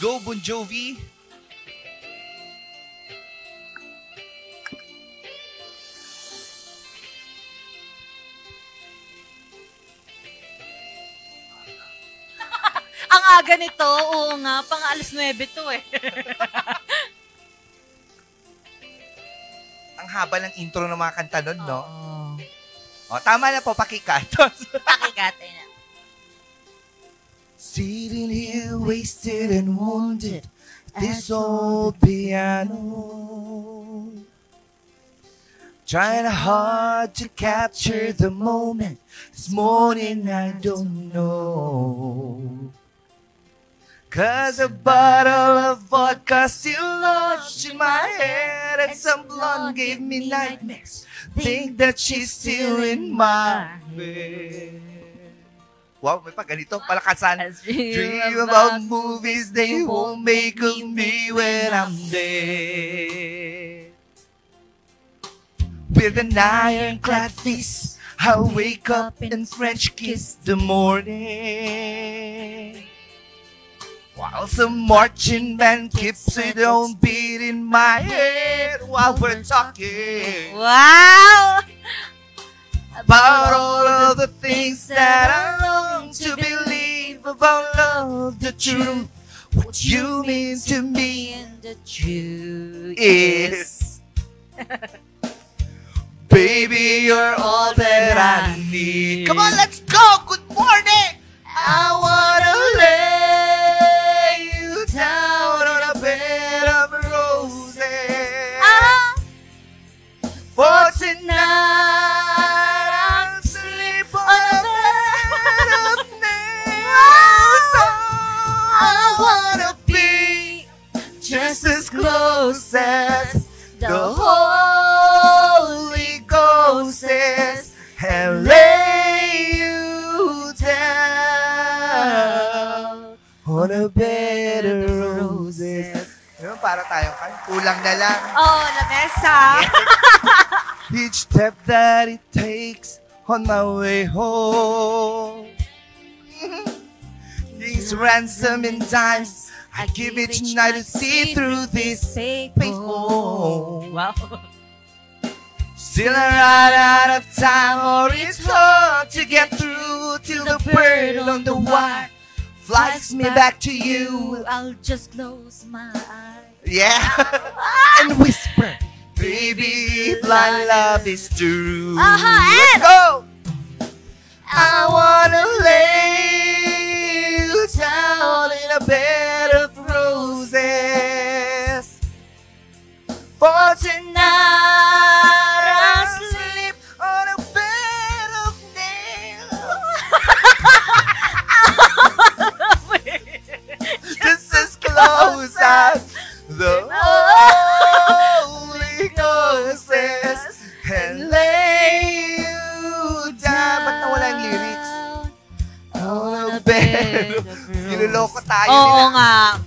go, Bon Jovi. Ang aga nito, oo nga, pang alas 9 to eh. Ang haba ng intro ng mga kanta nun, no? Oo. O, tama na po, pakikat. Pakikatay na. Sitting here, wasted and wounded, this old piano. Trying hard to capture the moment. This morning I don't know. 'Cause a bottle of vodka still lodged in my head, and some blonde gave me nightmares. Think that she's still in my bed. Wow, may pa ganito, palakasan. Dream about movies they won't make of me when I'm dead. With an ironclad fist, I wake up and French kiss the morning. While some marching band keeps its own beat in my head while we're talking Wow! about all of the things that I long to believe about love, the truth, what you mean to me, And the truth is, baby, you're all that I need. Come on, let's go! Good morning! I wanna lay you down on a bed of roses. For tonight I'll sleep on a bed of nails. I wanna be just as close as the Holy Ghost is, and lay you down on a bed of roses. Yun, para tayo kulang na lang. Oh, lamesa. Each step that it takes on my way home. These ransom times I give each night to see through this faithful. Wow. Still I run out of time, or it's hard to get through till the bird on the wire flies me back to you. I'll just close my eyes. Yeah. And whisper, baby, blind love is true. Let's go. I wanna lay you down in a bed of roses. For tonight I'll sleep on a bed of nails. Just as close as the Holy Ghost is, and lay you down. Ba't nawala yung lyrics? On a bed of roses. Niloloko tayo Oo nila. nga.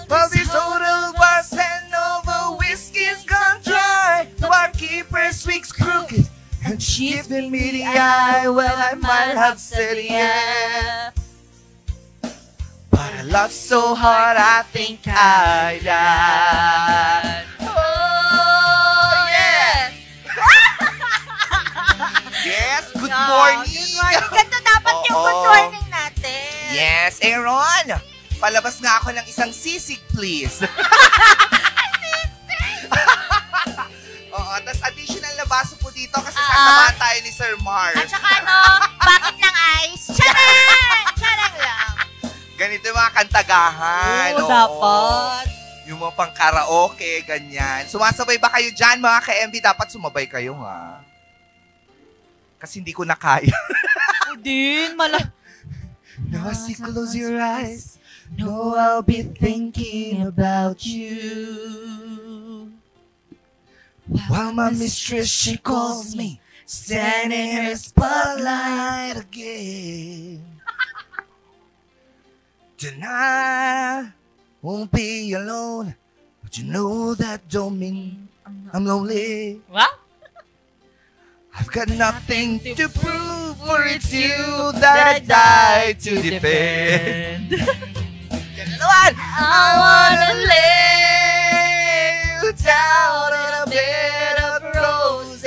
Well, this old bus and over whiskey's gone dry. The barkeeper speaks crooked, and she's giving me the eye. Well, I might have said yeah, but I love so hard I think I died. Oh, yeah! Yes, good morning! Good morning. Ganito dapat yung good morning natin. Yes, Aaron! Palabas nga ako ng isang sisig, please. Oo, tapos additional na baso po dito kasi sasamahan tayo ni Sir Mars. At saka bakit ng ice? Charan! Charan lang. Ganito yung mga kantagahan. Oo, dapat. Yung mga pang karaoke, ganyan. Sumasabay ba kayo dyan, mga ka-MB? Dapat sumabay kayo, ha? Kasi hindi ko na kaya. Ako din, Now as you close your eyes, know I'll be thinking about you. While my mistress, she calls me, standing in her spotlight again. Tonight, won't be alone, but you know that don't mean I'm lonely. What? I've got nothing to prove, for it's you that I died to defend. one. I wanna lay you down in a bed of roses.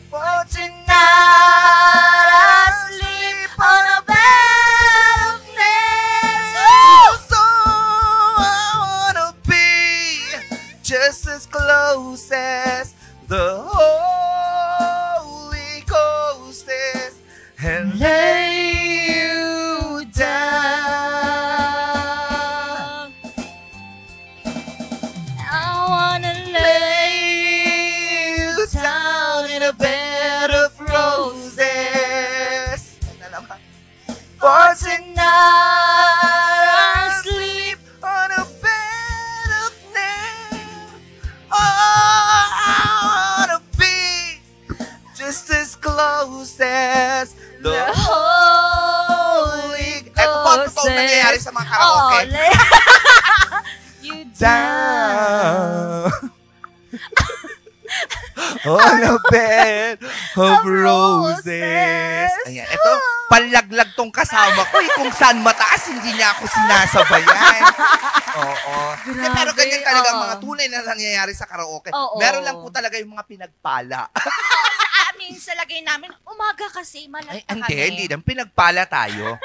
For tonight I sleep on a bed of nails. So I wanna be just as close as the Holy Ghost is and lay you down. I wanna Lay you down in a bed of roses. For tonight I'll sleep on a bed of nails. Oh, I wanna be just as close as the Holy Ghost. Ito po ang totoong nangyayari sa mga karaoke. You Down on a bed of roses. Ayan, ito, panlaglag tong kasama ko. Kung saan mataas, hindi niya ako sinasabayan. Oo. Hindi, pero ganyan talaga ang mga tunay na nangyayari sa karaoke. Oo. Meron lang po talaga yung mga pinagpala. Sa amin, sa lagay namin, umaga kasi, malata kami. Hindi. Pinagpala tayo.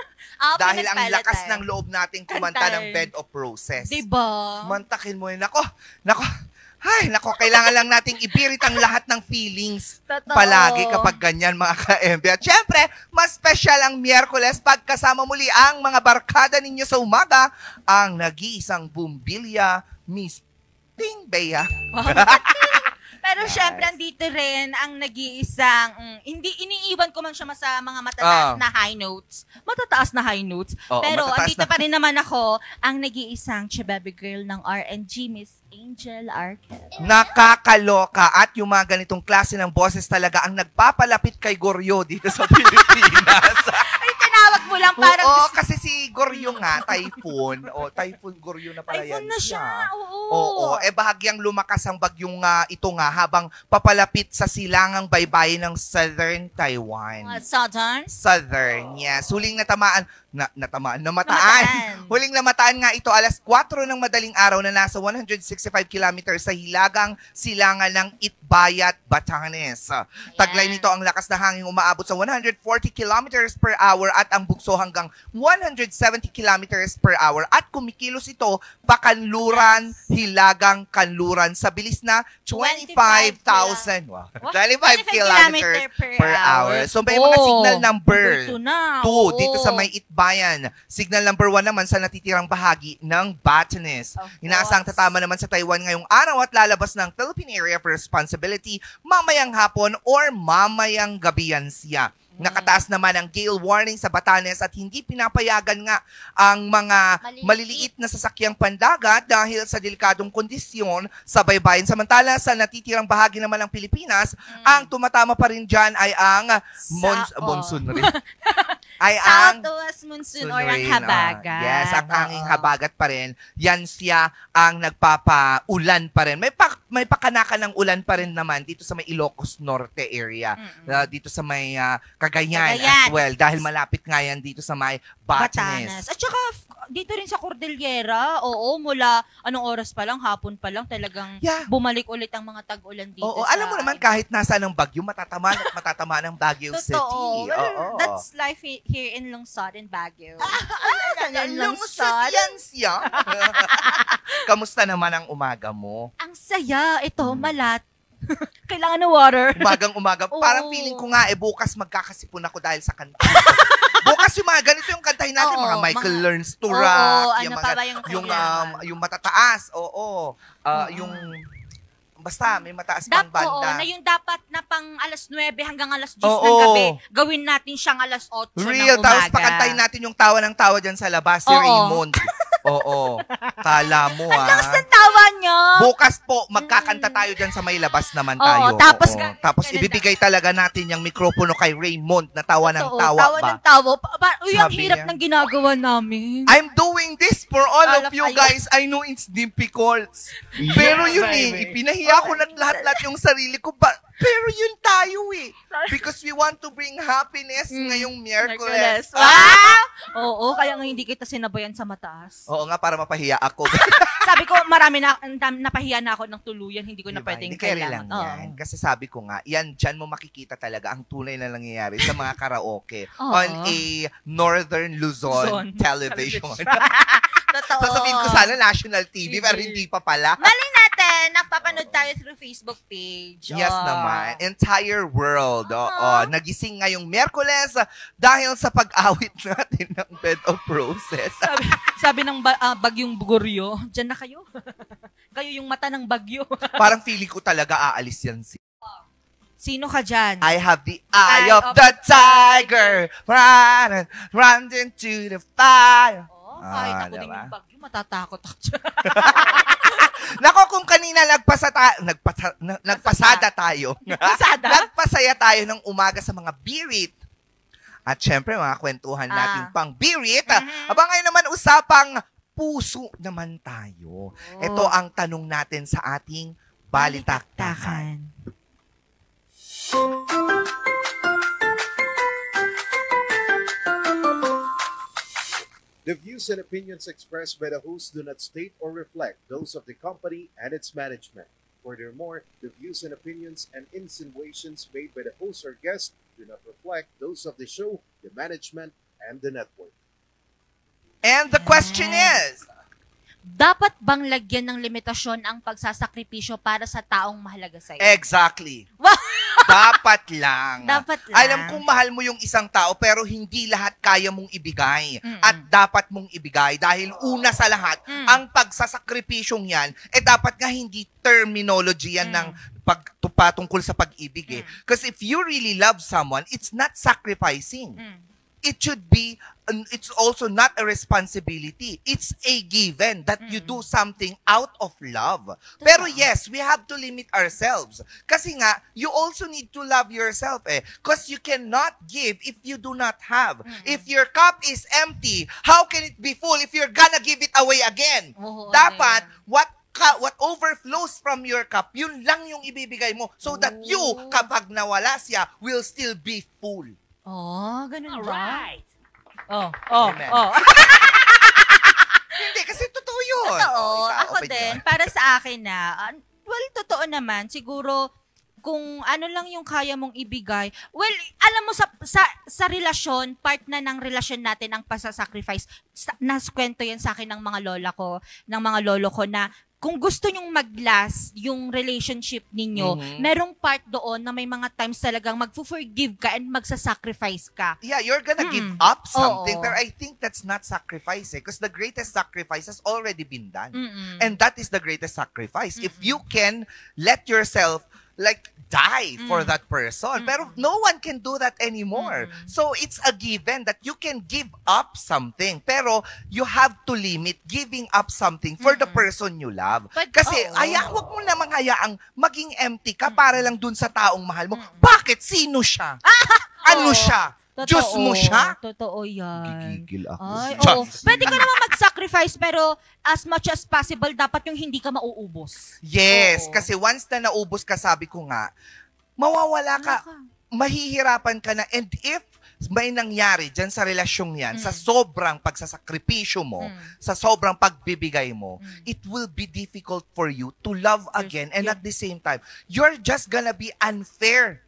Dahil ang pinagpala lakas tayo. ng loob nating kumanta ng Bed of Roses. Diba? Mantakin mo yun. Nako. Ay, nako, kailangan lang nating ibirit ang lahat ng feelings Totoo. palagi kapag ganyan, mga ka-MB. At syempre, mas special ang Miyerkules pag kasama muli ang mga barkada ninyo sa umaga, ang nag-iisang bumbilya, Miss Ping Bea. Pero Yes. syempre, andito rin ang nag-iisang, hindi iniiwan ko man siya sa mga matataas na high notes. Matataas na high notes. Oo, Pero matataas andito na. pa rin naman ako, ang nag-iisang chibaby girl ng RNG, Miss Angel Arquez. Nakakaloka at yung mga ganitong klase ng boses talaga ang nagpapalapit kay Goryo dito sa Pilipinas. Ay, tinawag mo lang parang Oo, kasi si Goryo nga, Typhoon. Typhoon Goryo na pala yan iPhone na siya. Oo. Oo, bahagyang lumakas ang bagyong ito nga habang papalapit sa silangang baybayin ng Southern Taiwan. Southern, yes. Huling namataan. Namataan. Huling namataan nga ito alas 4 ng madaling araw na nasa 165 kilometers sa hilagang silangan ng Itbayat, Batanes. Taglay nito ang lakas na hangin umaabot sa 140 kilometers per hour at ang bugso hanggang 170 kilometers per hour. At kumikilos ito pakanluran, hilagang kanluran sa bilis na 25,000. Wow. 25 kilometers per hour. So may mga signal number. 2 dito sa may Itbayan. Signal number 1 naman sa natitirang bahagi ng Batanes. Inaasang tatama naman sa Taiwan ngayong araw at lalabas ng Philippine Area of Responsibility mamayang hapon or mamayang gabi yan siya. Nakataas naman ang gale warning sa Batanes at hindi pinapayagan nga ang mga maliliit na sasakyang pandagat dahil sa delikadong kondisyon sa baybayin. Samantala sa natitirang bahagi naman ng Pilipinas, ang tumatama pa rin dyan ay ang monsoon rin. Ay ang Southwest monsoon or ang habagat. Yes, ang hanging habagat pa rin. Yan siya ang nagpapaulan pa rin. May pakanakan ng ulan pa rin naman dito sa may Ilocos Norte area. Dito sa may Cagayan as well. Dahil malapit nga yan dito sa may Batanes. At saka dito rin sa Cordillera, mula anong oras pa lang, hapon pa lang, talagang bumalik ulit ang mga tag-ulan dito. Alam mo naman kahit nasa ng Bagyo, matatama ng Baguio City. Well, that's life here in Lungsod in Baguio. Lungsod yan siya. Kamusta naman ang umaga mo? Ang saya. Ito, malat. Kailangan ng water. Umagang-umaga. Parang feeling ko nga, bukas magkakasipon ako dahil sa kanta. Bukas yung mga ganito yung kantahin natin, mga Michael Learns to Rock, yung matataas, yung basta may mataas pang banda. Na yung dapat na pang alas 9 hanggang alas 10 ng gabi, gawin natin siyang alas 8 Real, ng umaga. tapos pakantayin natin yung tawa ng tawa dyan sa labas, si Raymond. Kala mo Ang lakas ng tawa niyo. Bukas po, magkakanta tayo dyan sa may labas naman tayo. Tapos ibibigay talaga natin yung mikropono kay Raymond na tawa ng tawa tawa ba? ng tawa. Ang hirap ng ginagawa namin. I'm doing this for all of you guys. I know it's difficult. Pero yun ipinahiya ko lahat yung sarili ko. Pero yun tayo Because we want to bring happiness ngayong Miyerkules. Wow! Kaya nga hindi kita sinabayan sa mataas. Oo nga, para mapahiya ako. Sabi ko, marami na, napahiya na ako ng tuluyan, hindi ko na pwedeng kailangan. Lang yan. Kasi sabi ko nga, dyan mo makikita talaga ang tunay na nangyayari sa mga karaoke on a Northern Luzon television. Totoo. Sasabihin ko sana national TV, pero hindi pa pala. Mali natin, napapanood tayo through Facebook page. Yes naman. Entire world. Nagising ngayong Miyerkules dahil sa pag-awit natin ng Bed of Roses. Sabi ng bagyong Bugoryo, dyan na kayo. Kayo yung mata ng bagyo. Parang feeling ko talaga aalis yan si. Sino ka dyan? I have the eye of the tiger, run into the fire. Kahit ako din yung bagyo, matatakot ako dyan. Nako, kung kanina nagpasada tayo. Nagpasaya tayo ng umaga sa mga birit. At syempre, mga kwentuhan natin pang birit. Aba ngayon naman, usapang puso naman tayo. Ito ang tanong natin sa ating Balitaktakan. The views and opinions expressed by the host do not state or reflect those of the company and its management. Furthermore, the views and opinions and insinuations made by the host or guest do not reflect those of the show, the management, and the network. And the question is, dapat bang lagyan ng limitasyon ang pagsasakripisyo para sa taong mahalaga sa'yo? Exactly. Dapat lang. Dapat lang. Alam kong mahal mo yung isang tao pero hindi lahat kaya mong ibigay. At dapat mong ibigay dahil una sa lahat, ang pagsasakripisyong yan, dapat nga hindi terminology yan ng patungkol sa pag-ibig. Because if you really love someone, it's not sacrificing. It should be, it's also not a responsibility. It's a given that you do something out of love. Pero yes, we have to limit ourselves. Kasi nga, you also need to love yourself Because you cannot give if you do not have. If your cup is empty, how can it be full if you're gonna give it away again? Dapat, what overflows from your cup, yun lang yung ibibigay mo so that you, kapag nawala siya, will still be full. Ganun ba? Right. Hindi, kasi totoo yun. Totoo. Ako din, para sa akin na, totoo naman, siguro, kung ano lang yung kaya mong ibigay, alam mo, sa relasyon, part na ng relasyon natin ang pasasacrifice. Naskwento yan sa akin ng mga lola ko, ng mga lolo ko na, kung gusto nyong mag-last yung relationship ninyo, merong part doon na may mga times talagang mag-forgive ka and magsasacrifice ka. Yeah, you're gonna give up something. Pero I think that's not sacrifice because the greatest sacrifice has already been done. And that is the greatest sacrifice. If you can let yourself die for that person. Pero no one can do that anymore. So it's a given that you can give up something. Pero you have to limit giving up something for the person you love. Kasi wag mo namang hayaang maging empty ka para lang dun sa taong mahal mo. Bakit? Sino siya? Ano siya? Diyos mo siya? Totoo yan. Gigigil ako. Pwede ka naman mag-sacrifice pero as much as possible, dapat yung hindi ka mauubos. Yes, kasi once na naubos ka, sabi ko nga, mawawala ka, mahihirapan ka na, and if may nangyari dyan sa relasyong yan, sa sobrang pagsasakripisyo mo, sa sobrang pagbibigay mo, it will be difficult for you to love again, and at the same time, you're just gonna be unfair.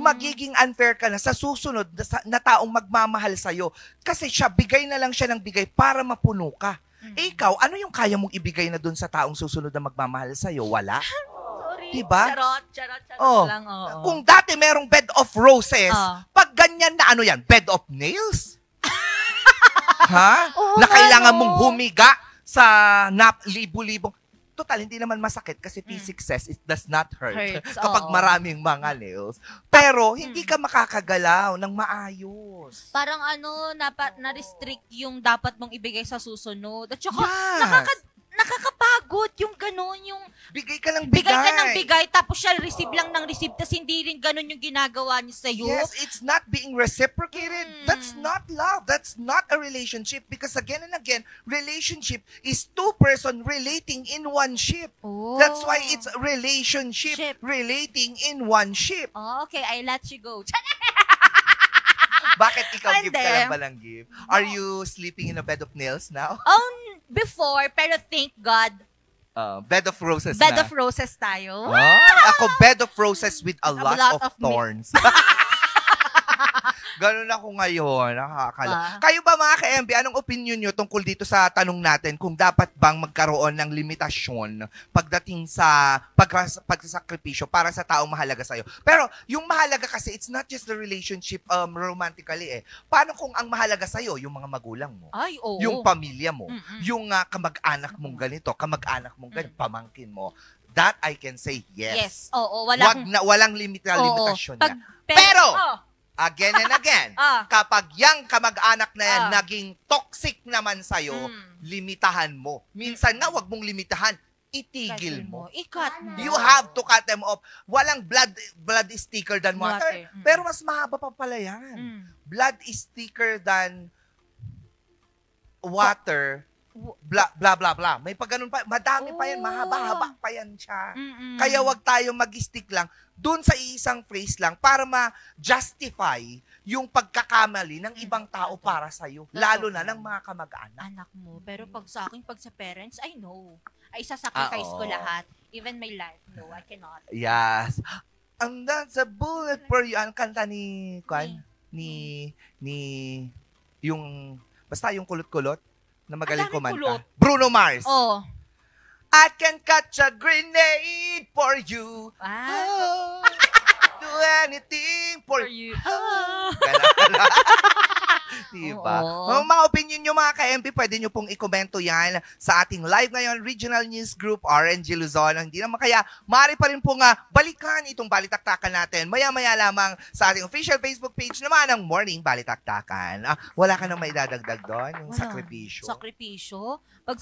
Magiging unfair ka na sa susunod na taong magmamahal sa'yo. Kasi bigay na lang siya ng bigay para mapuno ka. Ikaw, ano yung kaya mong ibigay na dun sa taong susunod na magmamahal sa'yo? Wala? Sorry. Diba? Charot lang. Kung dati merong bed of roses, pag ganyan na ano yan, bed of nails? Na kailangan mong humiga sa libu-libong. Total, hindi naman masakit kasi physics says it does not hurt kapag maraming mga nails. Pero, hindi ka makakagalaw ng maayos. Parang na-restrict yung dapat mong ibigay sa susunod. At saka, nakakapagod yung gano'n, yung bigay ka ng bigay ka ng bigay, tapos siya receive lang ng receive, tapos hindi rin gano'n yung ginagawa niya sa'yo. Yes, it's not being reciprocated. That's not love. That's not a relationship. Because again and again, relationship is two person relating in one ship. That's why it's relationship relating in one ship. Okay, I let you go. Bakit ikaw give ka Hindi. lang ba ng give? Are you sleeping in a bed of nails now? Before, pero thank God, Bed of roses bed na. of roses tayo. Ako, bed of roses with a lot of meat. thorns. Ganun ako ngayon. Nakakala. Ah. Kayo ba mga ka-MB, anong opinion nyo tungkol dito sa tanong natin kung dapat bang magkaroon ng limitasyon pagdating sa pagsasakripisyo para sa taong mahalaga sa'yo? Pero yung mahalaga kasi, it's not just the relationship romantically eh. Paano kung ang mahalaga sa'yo, yung mga magulang mo? Ay, oo. Yung pamilya mo? Mm-mm. Yung kamag-anak mong ganito, kamag-anak mong ganito, pamangkin mo? That I can say yes. Yes, oo. Walang limitasyon Pag, niya. Pero, oh, again and again, ah, kapag yung kamag-anak na yan Ah. naging toxic naman sa'yo, limitahan mo. Minsan nga, wag mong limitahan, itigil mo. Ikat mo. You have to cut them off. Walang blood is thicker than water. Water. Pero mas mahaba pa pala yan. Blood is thicker than water. Blah, blah, blah, blah. May pag ganun pa. Madami pa yan. Mahaba-haba pa yan siya. Kaya wag tayo mag-stick lang dun sa isang phrase lang para ma-justify yung pagkakamali ng ibang tao para sa'yo. Lalo na ng mga kamag-anak. Anak mo. Pero pag sa akin, pag sa parents, I know. Ay, sasacrifice ko oo. lahat. Even my life. No, I cannot. Yes. And that's a bullet for you. Ang kanta ni, Kwan? Ni, yung, basta yung kulot-kulot na magaling Ang daming kumanta. kulot. Bruno Mars. Oh. I can catch a grenade for you. Ah. Oh, do anything for you. Ah. Diba? Oo. Mga opinion nyo mga ka-MP, pwede nyo pong ikomento yan sa ating live ngayon, Regional News Group, RNG Luzon. Hindi naman kaya, maaari pa rin pong balikan itong balitaktakan natin. Maya-maya lamang sa ating official Facebook page naman ng Morning Balitaktakan. Wala ka nang may dadagdag doon? Yung Wala. sakripisyo? Sakripisyo? Pag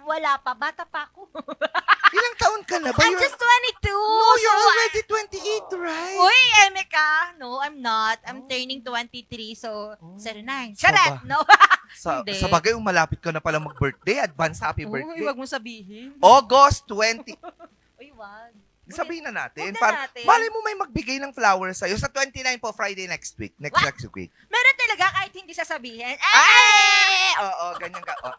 wala pa. Bata pa ako. Ilang taon ka na ba? I'm just 22. No, you're so, already 28, right? Uy, eme ka. No, I'm not. I'm turning 23, so 09. So Charet! No. Hindi. Sa bagay, malapit ka na pala mag-birthday. Advance happy Uy, birthday. wag mo sabihin. August 20. Uy, wag. Sabihin na natin. Huwag na natin. Malay mo may magbigay ng flowers sa'yo. Sa 29 po, Friday next week. Next week. Meron talaga kahit hindi sasabihin. Ay! Oo, ganyan ka. Oh.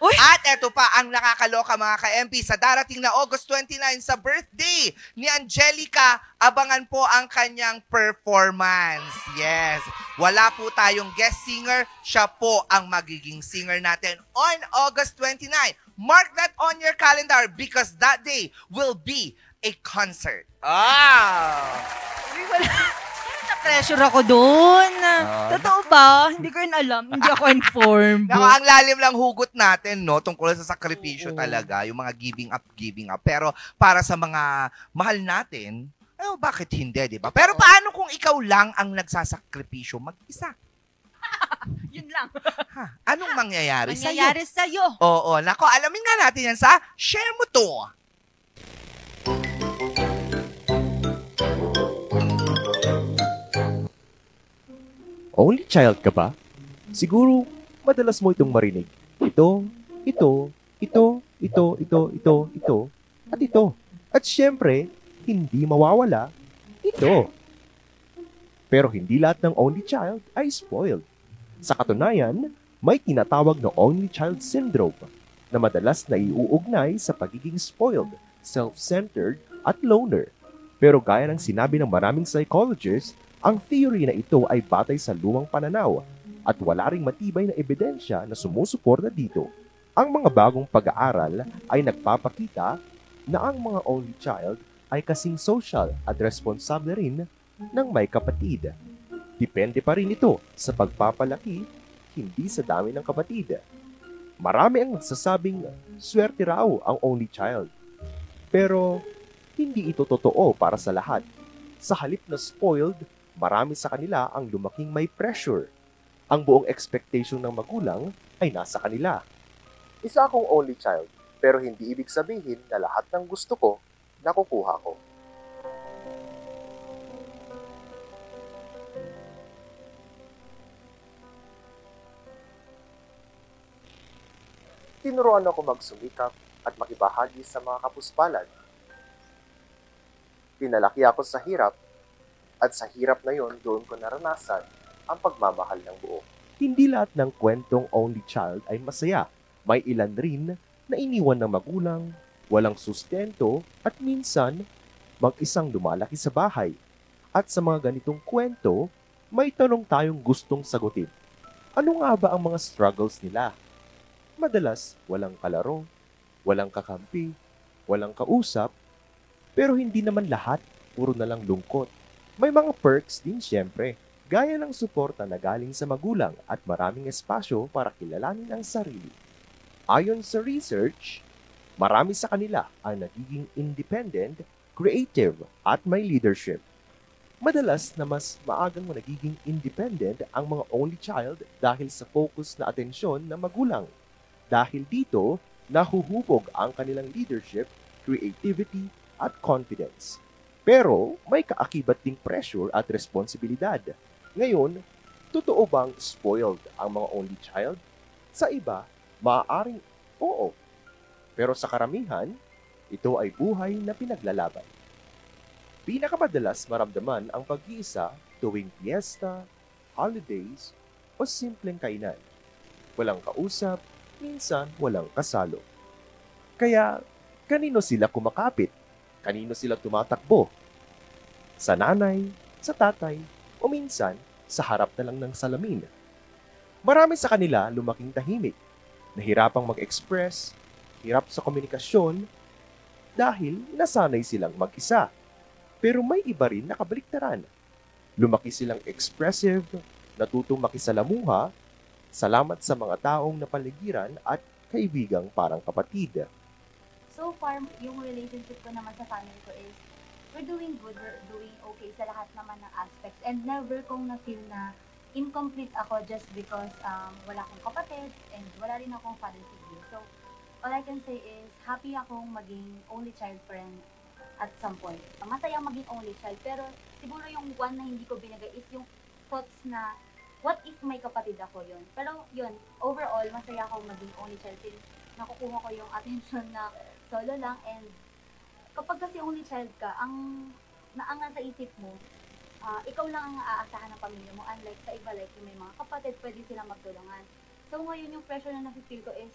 Uy! At eto pa ang nakakaloka mga ka-MP. Sa darating na August 29 sa birthday ni Angelica, abangan po ang kanyang performance. Yes. Wala po tayong guest singer. Siya po ang magiging singer natin on August 29. Mark that on your calendar because that day will be a concert. Uy, wala. Na-pressure ako doon. Totoo ba? Hindi ko yun alam. Hindi ako informed. Ang lalim lang hugot natin, no? Tungkol sa sakripisyo Oo. talaga. Yung mga giving up. Pero para sa mga mahal natin, bakit hindi, di ba? Pero paano kung ikaw lang ang nagsasakripisyo mag-isa? Yun lang. Anong mangyayari sa'yo? Mangyayari sa'yo. Oo, nako, alamin nga natin yan sa Share Mo To. Only child ka ba? Siguro, madalas mo itong marinig. Ito, at ito. At syempre, hindi mawawala, ito. Pero hindi lahat ng only child ay spoiled. Sa katunayan, may tinatawag na only child syndrome na madalas na iuugnay sa pagiging spoiled, self-centered, at loner. Pero gaya ng sinabi ng maraming psychologists, ang theory na ito ay batay sa lumang pananaw at wala ring matibay na ebidensya na sumusuporta dito. Ang mga bagong pag-aaral ay nagpapakita na ang mga only child ay kasing social at responsable rin ng may kapatid. Depende pa rin ito sa pagpapalaki, hindi sa dami ng kapatid. Marami ang nagsasabing swerte raw ang only child. Pero hindi ito totoo para sa lahat. Sa halip na spoiled, marami sa kanila ang lumaking may pressure. Ang buong expectation ng magulang ay nasa kanila. Isa akong only child, pero hindi ibig sabihin na lahat ng gusto ko, nakukuha ko. Tinuruan ako magsumikap at makibahagi sa mga kapuspalad. Pinalaki ako sa hirap At sa hirap na yon, doon ko naranasan ang pagmamahal ng buo. Hindi lahat ng kwentong only child ay masaya. May ilan rin na iniwan ng magulang, walang sustento at minsan mag-isang lumalaki sa bahay. At sa mga ganitong kwento, may tanong tayong gustong sagutin. Ano nga ba ang mga struggles nila? Madalas, walang kalaro, walang kakampi, walang kausap, pero hindi naman lahat, puro na lang lungkot. May mga perks din siyempre, gaya ng suporta na galing sa magulang at maraming espasyo para kilalanin ang sarili. Ayon sa research, marami sa kanila ang nagiging independent, creative at may leadership. Madalas na mas maagang nagiging independent ang mga only child dahil sa focus na atensyon ng magulang. Dahil dito, nahuhubog ang kanilang leadership, creativity, at confidence. Pero may kaakibat ding pressure at responsibilidad. Ngayon, totoo bang spoiled ang mga only child? Sa iba, maaaring oo. Pero sa karamihan, ito ay buhay na pinaglalaban. Pinakamadalas maramdaman ang pag-iisa tuwing piyesta, holidays, o simpleng kainan. Walang kausap, minsan walang kasalo. Kaya, kanino sila kumakapit? Kanino sila tumatakbo? Sa nanay, sa tatay, o minsan sa harap na lang ng salamin. Marami sa kanila lumaking tahimik, nahirapang mag-express, hirap sa komunikasyon, dahil nasanay silang mag-isa. Pero may iba rin na kabaliktaran. Lumaki silang expressive, natutong makisalamuha, salamat sa mga taong napaligiran at kaibigang parang kapatid. So far, yung relationship ko naman sa family ko is we're doing good, we're doing okay sa lahat naman ng aspects. And never kong na-feel na incomplete ako just because wala akong kapatid and wala rin akong father figure. So, all I can say is happy akong maging only child friend at some point. Masaya maging only child, pero siguro yung one na hindi ko binigay is yung thoughts na what if may kapatid ako yun. Pero yun, overall, masaya akong maging only child since nakukuha ko yung attention na solo lang. And kapag kasi only child ka, ang nasa isip mo, ikaw lang ang aasahan ng pamilya mo. Unlike sa iba, like yung may mga kapatid, pwede silang magtulungan. So ngayon yung pressure na nafe-feel ko is,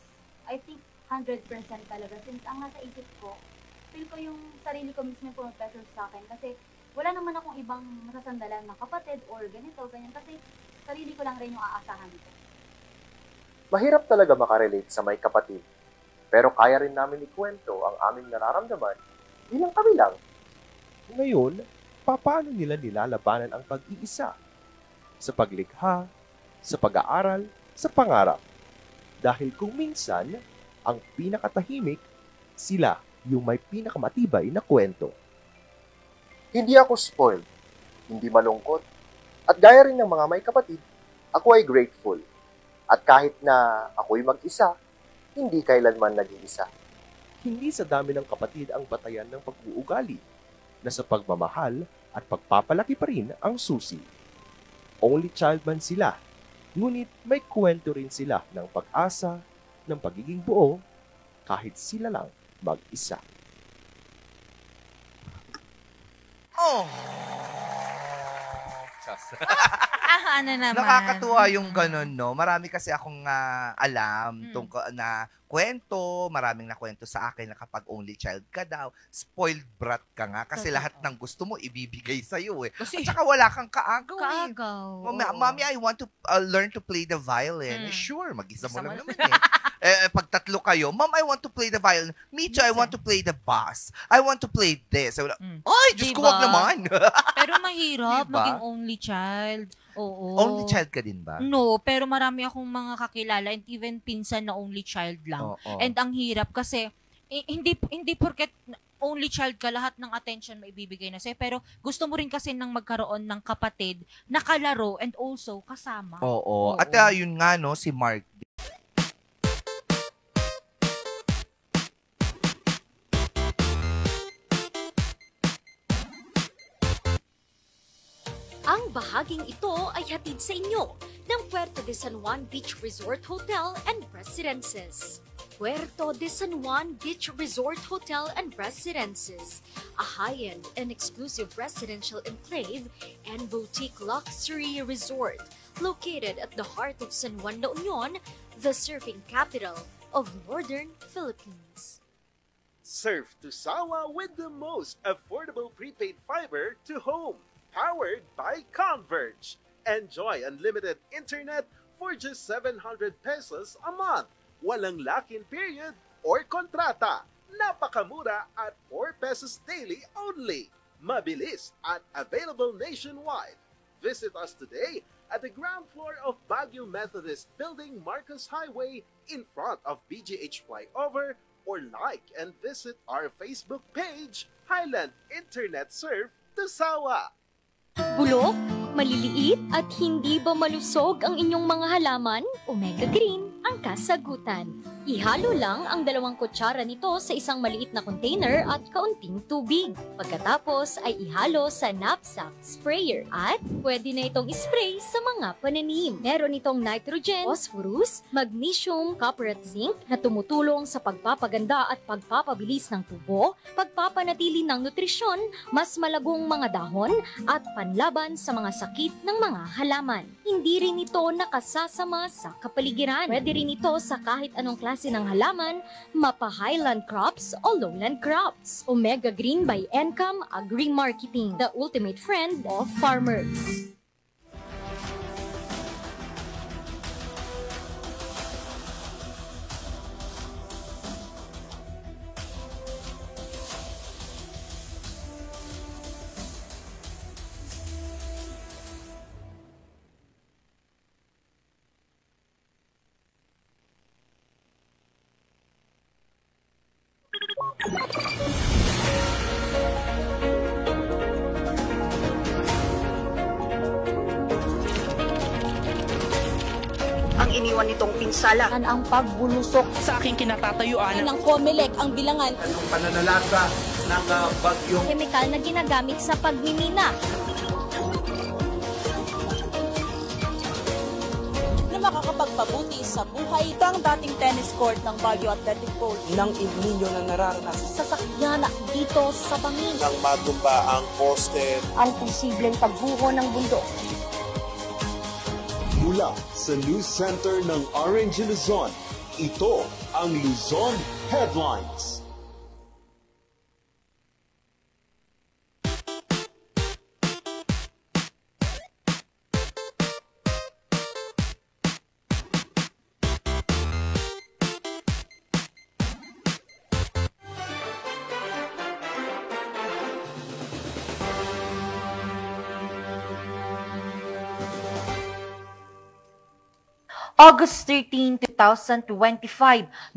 I think 100% talaga. Since ang nasa isip ko, feel ko yung sarili ko mismo yung pressure sa akin. Kasi wala naman akong ibang masasandalan na kapatid or ganito, ganyan. Kasi sarili ko lang rin yung aasahan ko. Mahirap talaga makarelate sa may kapatid. Pero kaya rin namin ikwento ang aming nararamdaman bilang kami lang. Ngayon, paano nila nilalabanan ang pag-iisa? Sa paglikha, sa pag-aaral, sa pangarap. Dahil kung minsan, ang pinakatahimik, sila yung may pinakamatibay na kwento. Hindi ako spoiled, hindi malungkot, at gaya rin ng mga may kapatid, ako ay grateful. At kahit na ako'y mag-isa, hindi kailanman nag-iisa. Hindi sa dami ng kapatid ang batayan ng pag-uugali, na sa pagmamahal at pagpapalaki pa rin ang susi. Only child man sila, ngunit may kwento rin sila ng pag-asa, ng pagiging buo, kahit sila lang mag-isa. Oh! Ano naman? Nakakatuwa yung ganun, no? Marami kasi akong alam tungkol na kwento, maraming nakwento sa akin na kapag only child ka daw, spoiled brat ka nga kasi lahat ng gusto mo ibibigay sa'yo eh. Kasi, At saka wala kang kaagaw eh. kaagaw. Mommy, I want to learn to play the violin. Sure, mag-isa mo lang naman pag tatlo kayo, Mom, I want to play the violin. Me too, I want to play the bass. I want to play this. Ay, Diyos ko, wag naman. Pero mahirap Diba? maging only child. Oo. Only child ka din ba? No, pero marami akong mga kakilala and even pinsan na only child lang. Oo. And ang hirap kasi hindi porket only child ka, lahat ng attention maibibigay na sa'yo. Pero gusto mo rin kasi nang magkaroon ng kapatid na kalaro and also kasama. Oo. At yun nga, no, si Mark. Ang bahaging ito ay hatid sa inyo ng Puerto de San Juan Beach Resort Hotel and Residences. Puerto de San Juan Beach Resort Hotel and Residences, a high-end and exclusive residential enclave and boutique luxury resort located at the heart of San Juan La Union, the surfing capital of Northern Philippines. Surf to Sawa with the most affordable prepaid fiber to home, powered by Converge. Enjoy unlimited internet for just 700 pesos a month. Walang lock-in period or kontrata. Napakamura at 4 pesos daily only. Mabilis at available nationwide. Visit us today at the ground floor of Baguio Methodist Building, Marcos Highway, in front of BGH Flyover, or like and visit our Facebook page, Highland Internet Surf to Sawa. Bulok, maliliit at hindi ba malusog ang inyong mga halaman? Omega Green ang kasagutan. Ihalo lang ang 2 kutsara nito sa isang maliit na container at kaunting tubig. Pagkatapos ay ihalo sa knapsack sprayer at pwede na itong spray sa mga pananim. Meron itong nitrogen, phosphorus, magnesium, copper at zinc na tumutulong sa pagpapaganda at pagpapabilis ng tubo, pagpapanatili ng nutrisyon, mas malagong mga dahon at panlaban sa mga sakit ng mga halaman. Hindi rin ito nakasasama sa kapaligiran. Pwede rin ito sa kahit anong klase ng halaman, mapa highland crops o lowland crops. Omega Green by Encam Agri-Marketing, the ultimate friend of farmers. Ang iniwan nitong pinsala ang pagbulusok sa aking kinatatayuan ng COMELEC ang bilangan Anong pananalasa ng bagyong kemikal na ginagamit sa pagmimina na makakapagpabuti sa buhay ng dating tennis court ng Baguio Athletic Bowl ng El Nino na nararanasan sasakyan dito sa bangin Nang matumba ang poste ang posibleng pagbuho ng bundok. Mula sa News Center ng Orange Luzon, ito ang Luzon Headlines. August 13, 2025,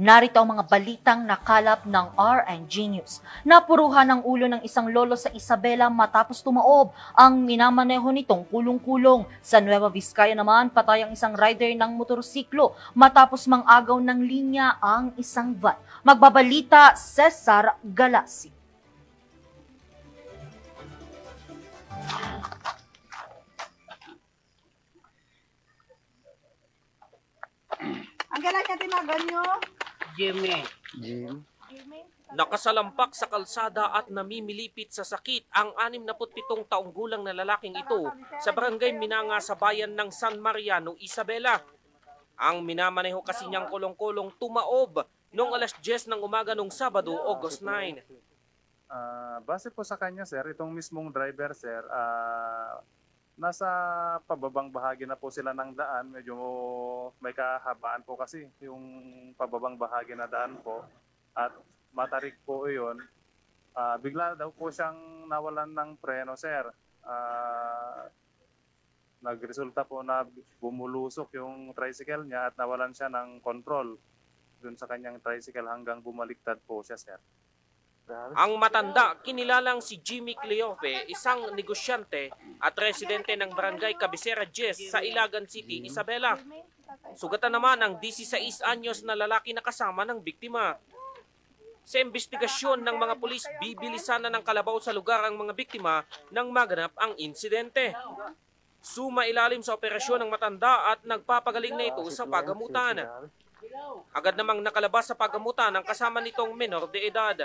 narito ang mga balitang nakalap ng RNG News. Napuruhan ang ulo ng isang lolo sa Isabela matapos tumaob ang minamaneho nitong kulong-kulong. Sa Nueva Vizcaya naman, patay ang isang rider ng motorsiklo matapos mang-agaw ng linya ang isang van. Magbabalita, Cesar Galasi. Ang galang niya tinagan nyo? Jimmy. Nakasalampak sa kalsada at namimilipit sa sakit ang 67 taong gulang na lalaking ito sa barangay Minanga sa bayan ng San Mariano, Isabela. Ang minamaneho kasi niyang kulong-kulong tumaob noong alas 10 ng umaga noong Sabado, August 9. Base po sa kanya, sir, itong mismong driver, sir, nasa pababang bahagi na po sila ng daan. Medyo may kahabaan po kasi yung pababang bahagi na daan po. At matarik po yun. Bigla daw po siyang nawalan ng preno, sir. Nagresulta po na bumulusok yung tricycle niya at nawalan siya ng control dun sa kanyang tricycle hanggang bumaliktad po siya, sir. Ang matanda, kinilalang si Jimmy Cleofe, isang negosyante at residente ng barangay Cabecera 10 sa Ilagan City, Isabela. Sugatan naman ang 16 anyos na lalaki na kasama ng biktima. Sa investigasyon ng mga pulis, bibilisan na ng kalabaw sa lugar ang mga biktima nang maganap ang insidente. Sumailalim sa operasyon ng matanda at nagpapagaling na ito sa pagamutan. Agad namang nakalabas sa paggamutan ang kasama nitong menor de edad.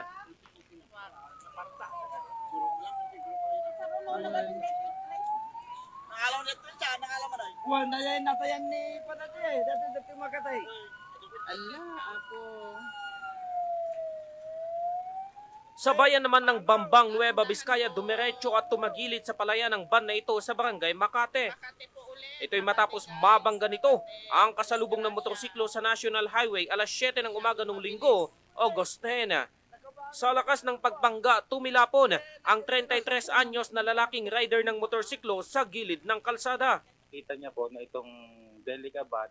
Sa bayan naman ng Bambang, Nueva Vizcaya, dumiretso at tumagilid sa palayan ng van na ito sa barangay Makate. Ito'y matapos mabangga nito ang kasalubong ng motorsiklo sa National Highway alas 7 ng umaga ng Linggo, August 10. Sa lakas ng pagbangga, tumilapon ang 33 anyos na lalaking rider ng motorsiklo sa gilid ng kalsada. Kita niya po na itong Delica van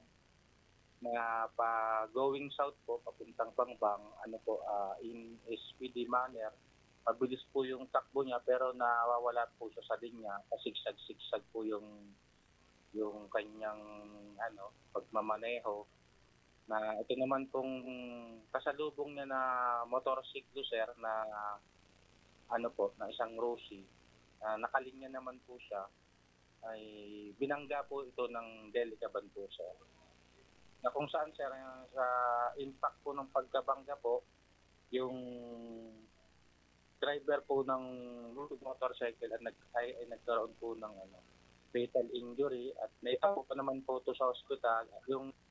na pa-going south po, papuntang Bangbang, in speedy manner. Mabilis po yung takbo niya pero nawawala po siya sa linya, pasigsag-sigsag po yung kanyang pagmamaneho. Na ito naman pong kasalubong niya na motorsiklo, sir, na na isang Rosie, nakalinya naman po siya, ay binangga po ito ng Delica van po, sir. Na kung saan, sir, sa impact po ng pagkabangga po, yung driver po ng motorcycle ay nagkaroon po ng fatal injury at naitakbo pa naman po ito sa ospital.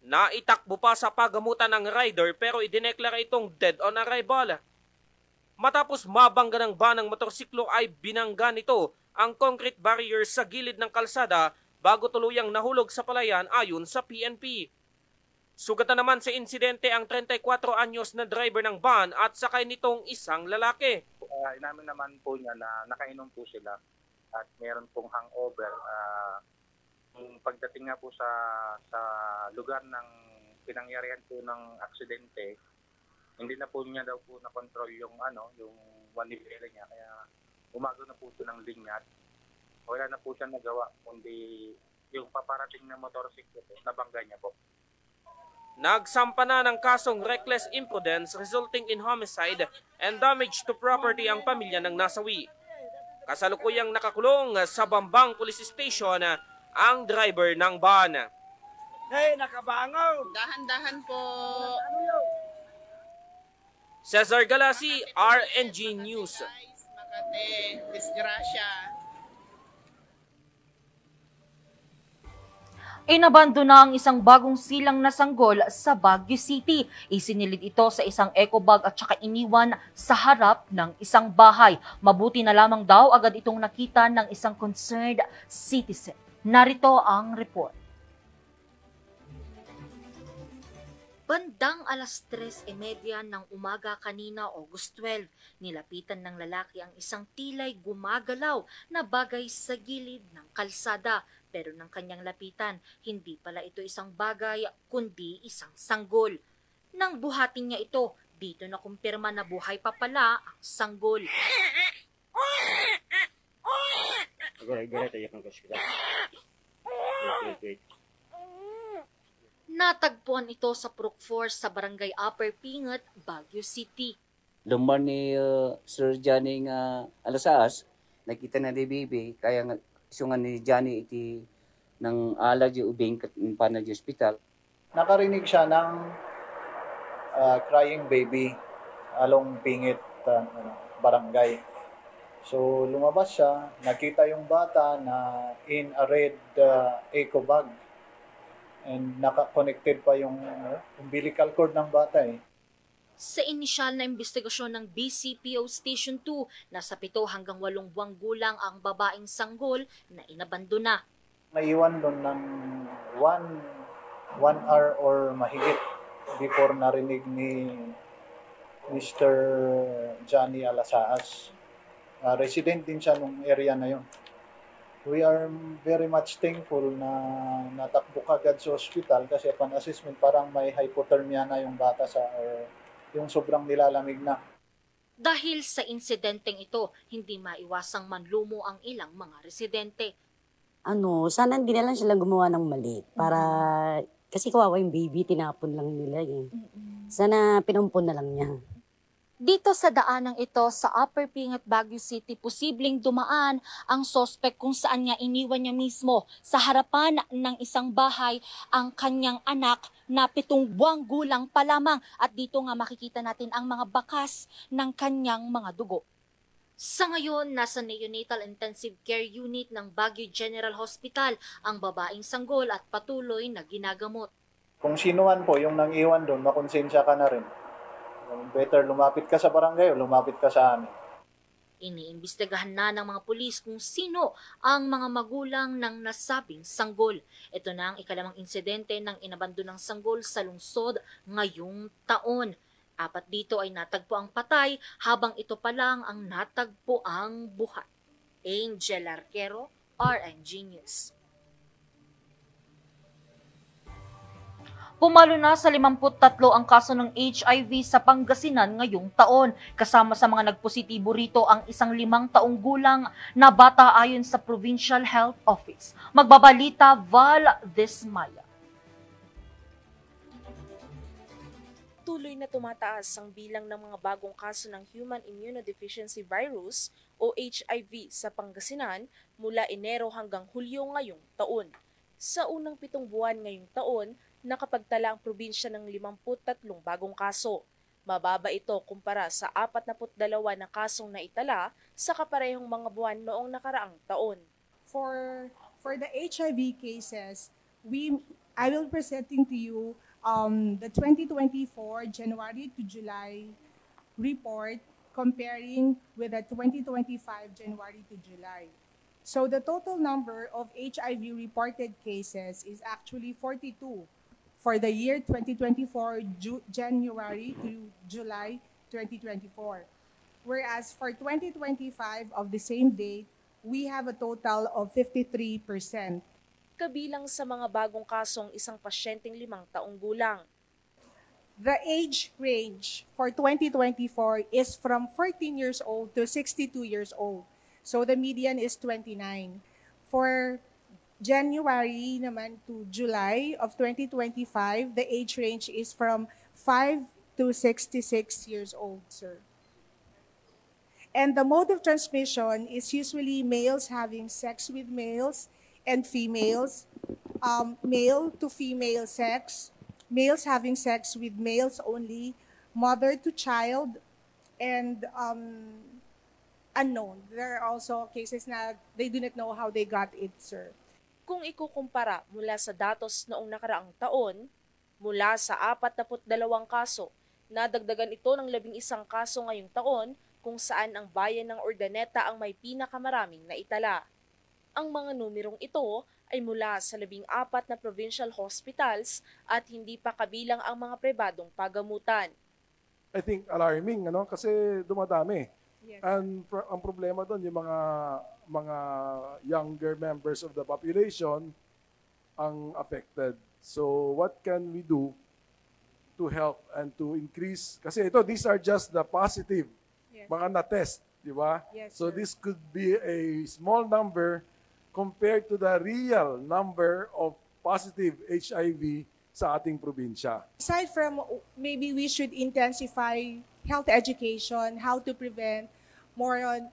Naitakbo pa sa paggamutan ng rider pero idineklara itong dead on arrival. Matapos mabangga ng van ng motorsiklo ay binangga nito ang concrete barrier sa gilid ng kalsada bago tuluyang nahulog sa palayan ayon sa PNP. Sugatan naman sa insidente ang 34 anyos na driver ng van at sakay nitong isang lalaki. Inamin naman po niya na nakainom po sila at meron pong hangover. Pagdating nga po sa lugar ng pinangyarihan po ng aksidente, hindi na po niya daw po na-control yung manibela niya, kaya umago na po ito ng linyat. Wala na po siya nagawa, kundi yung paparating na motorsiklo nabangga niya po. Nagsampa na ng kasong reckless imprudence resulting in homicide and damage to property ang pamilya ng nasawi. Kasalukuyang nakakulong sa Bambang Police Station ang driver ng van. Hey, nakabangaw! Dahan-dahan po. Cesar Galasi, RNG News. Makate, disgrasya. Inabandona ang isang bagong silang na sanggol sa Baguio City. Isinilid ito sa isang eco bag at saka iniwan sa harap ng isang bahay. Mabuti na lamang daw agad itong nakita ng isang concerned citizen. Narito ang report. Bandang alas 3:30 ng umaga kanina, August 12, nilapitan ng lalaki ang isang tilay gumagalaw na bagay sa gilid ng kalsada. Pero ng kanyang lapitan, hindi pala ito isang bagay, kundi isang sanggol. Nang buhatin niya ito, dito na kumpirma na buhay pa pala ang sanggol. Natagpuan ito sa Brook Force sa Barangay Upper Pingat, Baguio City. Lumar ni Sir Johnny nga alasas, nakita na ni Bibi, kaya nga isungan ni Johnny iti ng alagi ubing pa na hospital. Nakarinig siya ng crying baby along Pingit barangay. So lumabas siya, nakita yung bata na in a red eco bag and naka-connected pa yung umbilical cord ng bata eh. Sa inisyal na investigasyon ng BCPO Station 2, nasa 7 hanggang 8 buwang gulang ang babaeng sanggol na inabandona. Naiwan doon ng 1 hour or mahigit before narinig ni Mr. Johnny Alasaas. Resident din siya nung area na yun. We are very much thankful na natakbo kagad sa hospital kasi upon assessment parang may hypothermia na yung bata yung sobrang nilalamig na. Dahil sa insidenteng ito, hindi maiwasang manlumo ang ilang mga residente. Sana hindi na lang sila gumawa ng mali para kasi kawawa yung baby, tinapon lang nila eh. Sana pinumpon na lang niya. Dito sa daanang ito sa Upper Pingat, Baguio City, posibleng dumaan ang sospek kung saan niya iniwan niya mismo sa harapan ng isang bahay ang kanyang anak na 7 buwang gulang pa lamang. At dito nga makikita natin ang mga bakas ng kanyang mga dugo. Sa ngayon, nasa Neonatal Intensive Care Unit ng Baguio General Hospital ang babaeng sanggol at patuloy na ginagamot. Kung sino man po yung nang-iwan doon, makonsensya ka na rin. Better lumapit ka sa barangay o lumapit ka sa amin. Iniimbestigahan na ng mga pulis kung sino ang mga magulang ng nasabing sanggol. Ito na ang ikalimang insidente ng inabandonang sanggol sa lungsod ngayong taon. 4 dito ay natagpo ang patay habang ito pa lang ang natagpo ang buhay. Angel Arquero, RNG News. Pumalo na sa 53 ang kaso ng HIV sa Pangasinan ngayong taon. Kasama sa mga nagpositibo rito ang isang 5 taong gulang na bata ayon sa Provincial Health Office. Magbabalita Val Desmaya. Tuloy na tumataas ang bilang ng mga bagong kaso ng Human Immunodeficiency Virus o HIV sa Pangasinan mula Enero hanggang Hulyo ngayong taon. Sa unang 7 buwan ngayong taon, nakapagtala ang probinsya ng 53 bagong kaso. Mababa ito kumpara sa 42 na kasong naitala sa kaparehong mga buwan noong nakaraang taon. For the HIV cases, I will presenting to you the 2024 January to July report comparing with the 2025 January to July. So the total number of HIV reported cases is actually 42 for the year 2024 January to July 2024. Whereas for 2025 of the same date, we have a total of 53%. Kabilang sa mga bagong kasong isang pasyenteng 5 taong gulang. The age range for 2024 is from 14 years old to 62 years old. So the median is 29. For January naman to July of 2025, the age range is from 5 to 66 years old, sir. And the mode of transmission is usually males having sex with males and females, male to female sex, males having sex with males only, mother to child, and unknown. There are also cases na they do not know how they got it, sir. Kung ikukumpara mula sa datos noong nakaraang taon, mula sa 42 kaso, nadagdagan ito ng 11 kaso ngayong taon kung saan ang bayan ng Urdaneta ang may pinakamaraming naitala. Ang mga numerong ito ay mula sa 14 na provincial hospitals at hindi pa kabilang ang mga pribadong pagamutan. I think alarming, kasi dumadami. Yes. And ang problema doon, yung mga younger members of the population ang affected. So what can we do to help and to increase? Kasi these are just the positive, yes, mga na-test, di ba? Yes, so sir. this could be a small number compared to the real number of positive HIV sa ating probinsya. Aside from maybe we should intensify health education, how to prevent, more on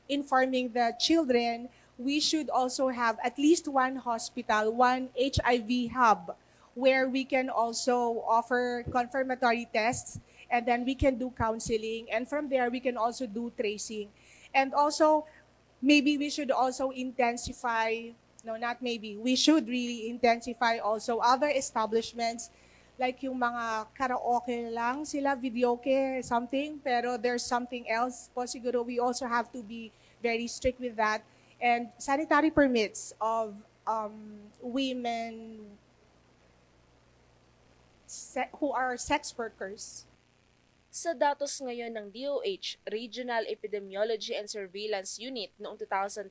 informing the children, we should also have at least one hospital, one HIV hub, where we can also offer confirmatory tests, and then we can do counseling, and from there we can also do tracing. And also, maybe we should also intensify, no, not maybe, we should really intensify also other establishments, like yung mga karaoke lang sila, videoke, something, pero there's something else po siguro. We also have to be very strict with that. And sanitary permits of women who are sex workers. Sa datos ngayon ng DOH Regional Epidemiology and Surveillance Unit noong 2024,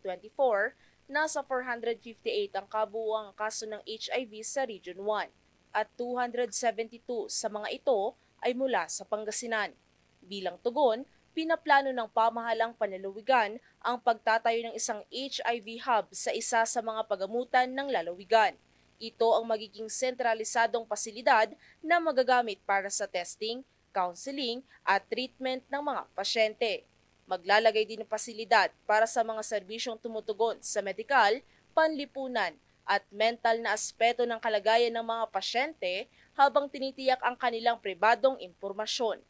nasa 458 ang kabuuang kaso ng HIV sa Region 1 at 272 sa mga ito ay mula sa Pangasinan. Bilang tugon, pinaplano ng pamahalang panlalawigan ang pagtatayo ng isang HIV hub sa isa sa mga pagamutan ng lalawigan. Ito ang magiging sentralisadong pasilidad na magagamit para sa testing, counseling at treatment ng mga pasyente. Maglalagay din ng pasilidad para sa mga serbisyong tumutugon sa medikal, panlipunan at mental na aspeto ng kalagayan ng mga pasyente habang tinitiyak ang kanilang pribadong impormasyon.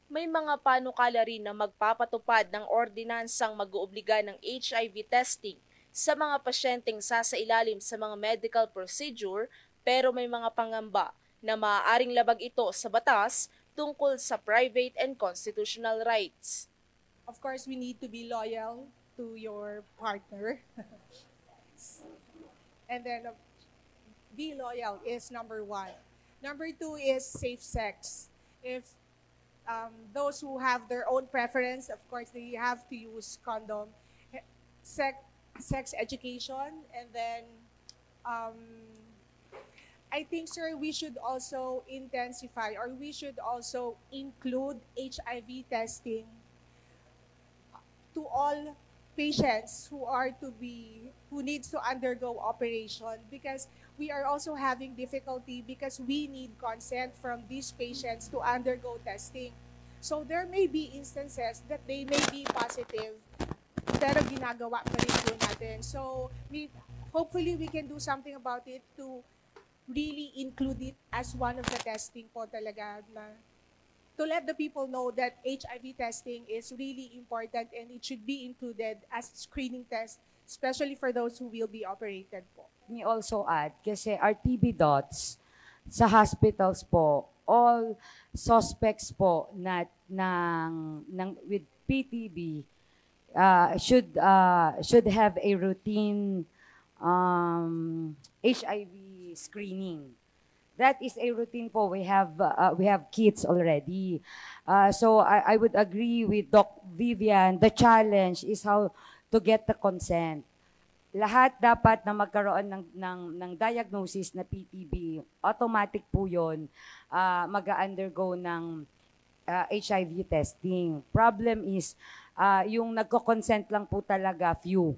May mga panukala rin na magpapatupad ng ordinansang mag-oobliga ng HIV testing sa mga pasyenteng sasailalim sa mga medical procedure, pero may mga pangamba na maaaring labag ito sa batas tungkol sa private and constitutional rights. Of course, we need to be loyal to your partner. And then, be loyal is number 1. Number 2 is safe sex. If those who have their own preference, of course, they have to use condom. Sex education, and then I think, sir, we should also intensify, or we should also include HIV testing to all patients who needs to undergo operation, because we are also having difficulty because we need consent from these patients to undergo testing. So there may be instances that they may be positive, pero ginagawa pa rin po natin. So hopefully we can do something about it to really include it as one of the testing po talaga, na to let the people know that HIV testing is really important and it should be included as screening test, especially for those who will be operated po. Me also add, kasi our TB dots sa hospitals po, all suspects po with PTB should have a routine HIV screening. That is a routine po. We have kits already. So I would agree with Doc Vivian. The challenge is how to get the consent. Lahat dapat na magkaroon ng diagnosis na PTB, automatic po yun, mag-undergo ng HIV testing. Problem is, yung nagko-consent lang po talaga, few.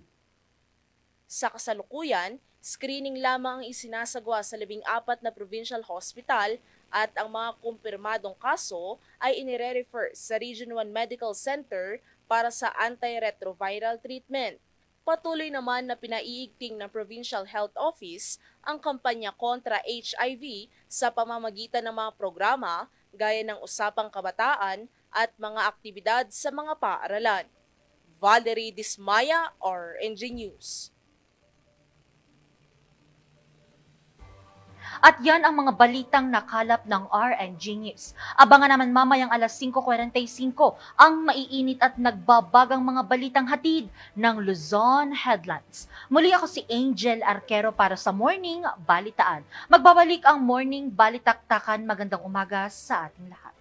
Sa kasalukuyan, screening lamang ang isinasagawa sa 14 na provincial hospital at ang mga kumpirmadong kaso ay inire-refer sa Region 1 Medical Center para sa antiretroviral treatment. Patuloy naman na pinaiigting ng Provincial Health Office ang kampanya kontra HIV sa pamamagitan ng mga programa gaya ng Usapang Kabataan at mga aktibidad sa mga paaralan. Valerie Dismaya, RNG News. At yan ang mga balitang nakalap ng RNG News. Abangan naman mamayang alas 5:45 ang maiinit at nagbabagang mga balitang hatid ng Luzon Headlines. Muli ako si Angel Arquero para sa Morning Balitaan. Magbabalik ang Morning Balitaktakan. Magandang umaga sa ating lahat.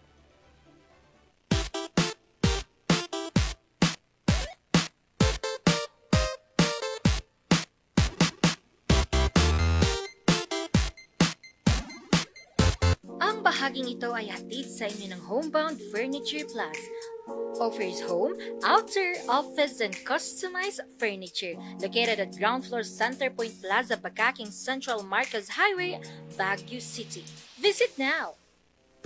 Ang bahaging ito ay hatid sa inyo ng Homebound Furniture Plus. Offers home, outer, office, and customized furniture. Located at ground floor Centerpoint Plaza, Bakaking Central Marcos Highway, Baguio City. Visit now!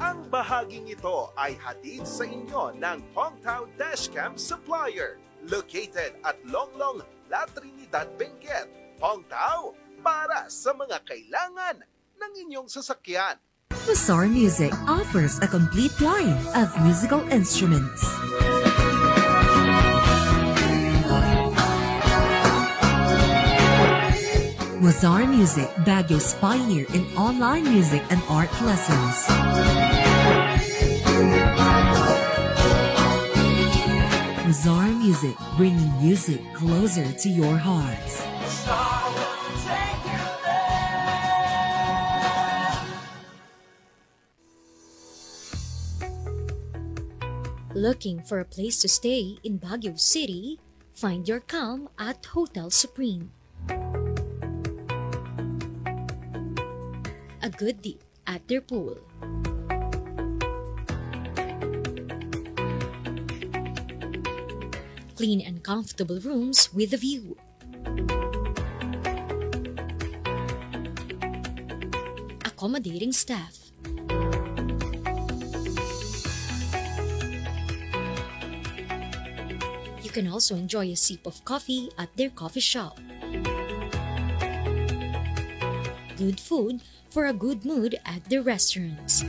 Ang bahaging ito ay hatid sa inyo ng Hongtao Dashcam Supplier. Located at Longlong, La Trinidad, Benguet. Hongtao, para sa mga kailangan ng inyong sasakyan. Mazar Music offers a complete line of musical instruments. Mazar Music, Baguio's pioneer in online music and art lessons. Mazar Music, bringing music closer to your hearts. Looking for a place to stay in Baguio City? Find your calm at Hotel Supreme. A good deal at their pool. Clean and comfortable rooms with a view. Accommodating staff. can also enjoy a sip of coffee at their coffee shop. Good food for a good mood at their restaurants.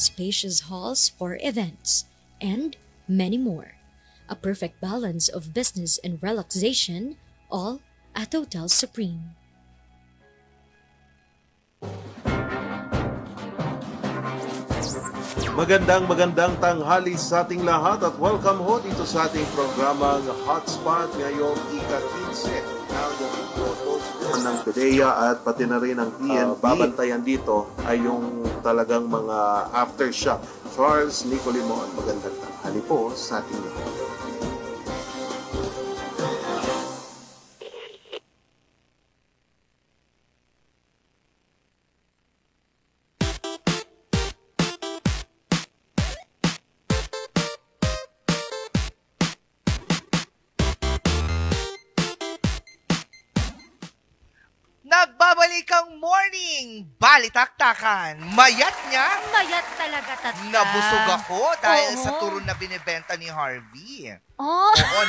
Spacious halls for events, and many more. A perfect balance of business and relaxation, all at Hotel Supreme. Magandang tanghali sa ating lahat at welcome ho dito sa ating programang Hotspot ngayong ika-15 ng PDEA at pati na rin ang PNP. Babantayan dito ay yung talagang mga aftershock. Charles Nicolimon, magandang tanghali po sa ating lahat. Nagbabalik ang morning balitaktakan. Mayat niya. Mayat talaga, tata. Nabusog ako dahil sa turon na binibenta ni Harvey. Oh. Oo,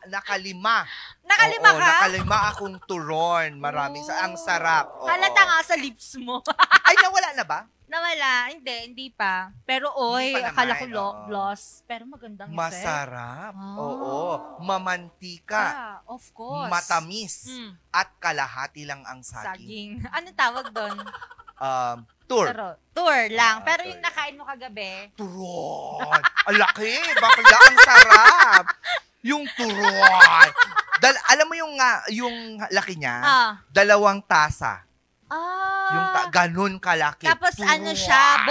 nakalima. Nakalima ka? Nakalima akong turon. Maraming ang sarap. Oo. Halata nga sa lips mo. Ay, nawala na ba? Nawala. Hindi pa. Pero oy, Hindi pa akala naman, ko gloss. Pero magandang effect. Masarap. Ah. Oo. Mamantika. Of course. Matamis. At kalahati lang ang saging. Anong tawag doon? Tour. Tour lang. Pero yung nakain mo kagabi. Turon. Ang laki. Bakla, ang sarap. Yung turon. Alam mo yung laki niya? 2 tasa. Yung ganun kalaki. Tapos turon. ano siya,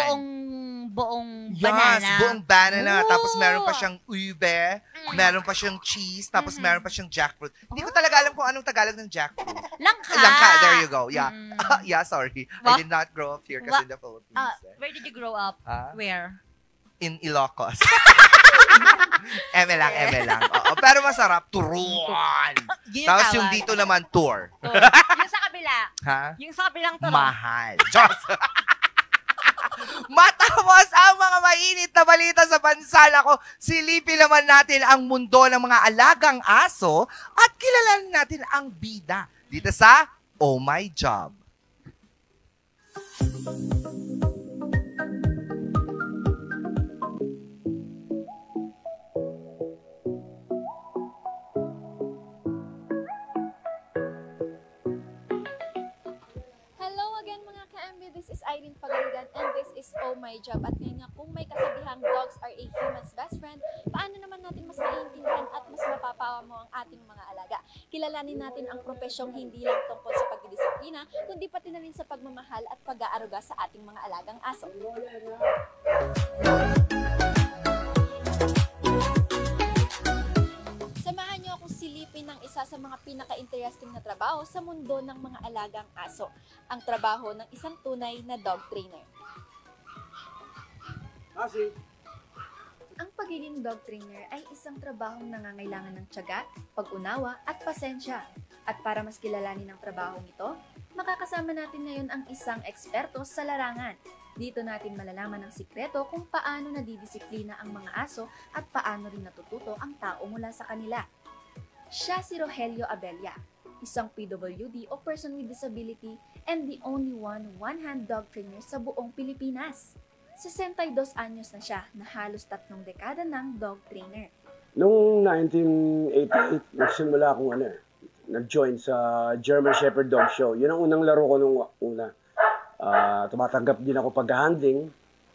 buong banana. Yes, buong banana. Ooh. Tapos meron pa siyang ube, meron pa siyang cheese, tapos meron pa siyang jackfruit. Hindi ko talaga alam kung anong Tagalog ng jackfruit. Langka. Langka, there you go. Yeah. Yeah, sorry. I did not grow up here kasi in the Philippines. Where did you grow up? Where? In Ilocos. Eme lang. Oo, pero masarap. Turon. Tapos yung dito naman, tour. Yung sa kabila. Ha? Yung sa kabilang turon. Mahal. Matapos ang mga mainit na balita sa bansa, ako, silipin naman natin ang mundo ng mga alagang aso at kilalanin natin ang bida dito sa Oh My Job. This is Irene Pagaligan and this is Oh My Job. At ngayon nga, kung may kasabihang dogs are a human's best friend, paano naman natin mas maiintindihan at mas mapapawa mo ang ating mga alaga? Kilalanin natin ang profesyong hindi lang tungkol sa pagdidisiplina, kundi pati na rin sa pagmamahal at pag-aaruga sa ating mga alagang aso. Samahan niyo akong silipin ng isa sa mga pinaka-interesting na trabaho sa mundo ng mga alagang aso, ang trabaho ng isang tunay na dog trainer. Ang pagiging dog trainer ay isang trabahong nangangailangan ng tiyaga, pag-unawa at pasensya. At para mas kilalanin ang trabahong ito, makakasama natin ngayon ang isang eksperto sa larangan. Dito natin malalaman ang sikreto kung paano nadidisiplina ang mga aso at paano rin natututo ang tao mula sa kanila. Siya si Rogelio Abella, isang PWD o person with disability and the only one-hand dog trainer sa buong Pilipinas. 62 anyos na siya na halos 3 dekada ng dog trainer. Noong 1988, nagsimula akong nag-join sa German Shepherd Dog Show. Yun ang unang laro ko nung una. Tumatanggap din ako pag-handling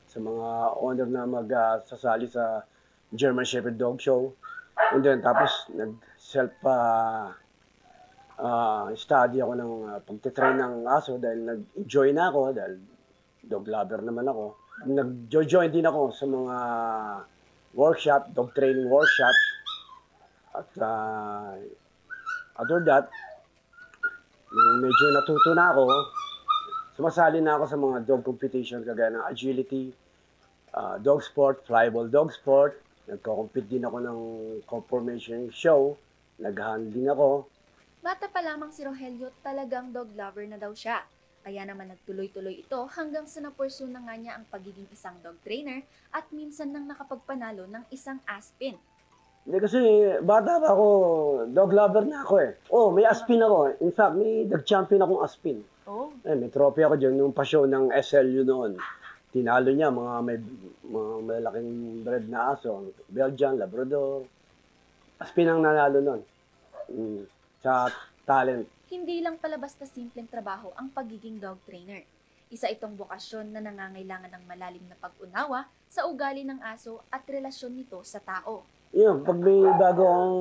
sa mga owner na magsasali sa German Shepherd Dog Show. And then tapos nag-self-study ako ng pagtitrain ng aso dahil nag-enjoy na ako dahil dog lover naman ako. Nag-join din ako sa mga workshop, dog training workshop. At other that, nung medyo natuto na ako, sumasali na ako sa mga dog competition kagaya ng agility, dog sport, flyball dog sport. Nagko-compete din ako ng conformation show. Nag-handling ako. Bata pa lamang si Rogelio, talagang dog lover na daw siya. Kaya naman nagtuloy-tuloy ito hanggang sa napursu na nga niya ang pagiging isang dog trainer at minsan nang nakapagpanalo ng isang Aspin. Hindi kasi bata pa ako, dog lover na ako eh. Oh, may Aspin ako. In fact, may nag-champion akong Aspin. Oh. May trophy ako dyan nung pasyo ng SLU noon. Tinalo niya mga malaking bred na aso. Belgian, Labrador. Aspin ang nanalo noon. Sa talent. Hindi lang pala basta simpleng trabaho ang pagiging dog trainer. Isa itong bokasyon na nangangailangan ng malalim na pag-unawa sa ugali ng aso at relasyon nito sa tao. Yun, pag may bago ang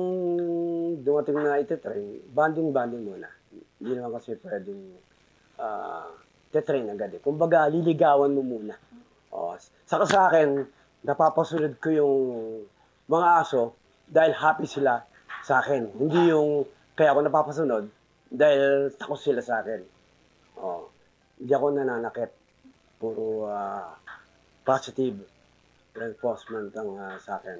dumating na ititrain, banding muna. Hindi naman kasi pwedeng titrain agad eh. Kumbaga, liligawan mo muna. Saka sa akin, napapasunod ko yung mga aso dahil happy sila sa akin. Hindi yung kaya ako napapasunod dahil takot sila sa akin. Hindi ako nananakit. Puro positive reinforcement ang sa akin.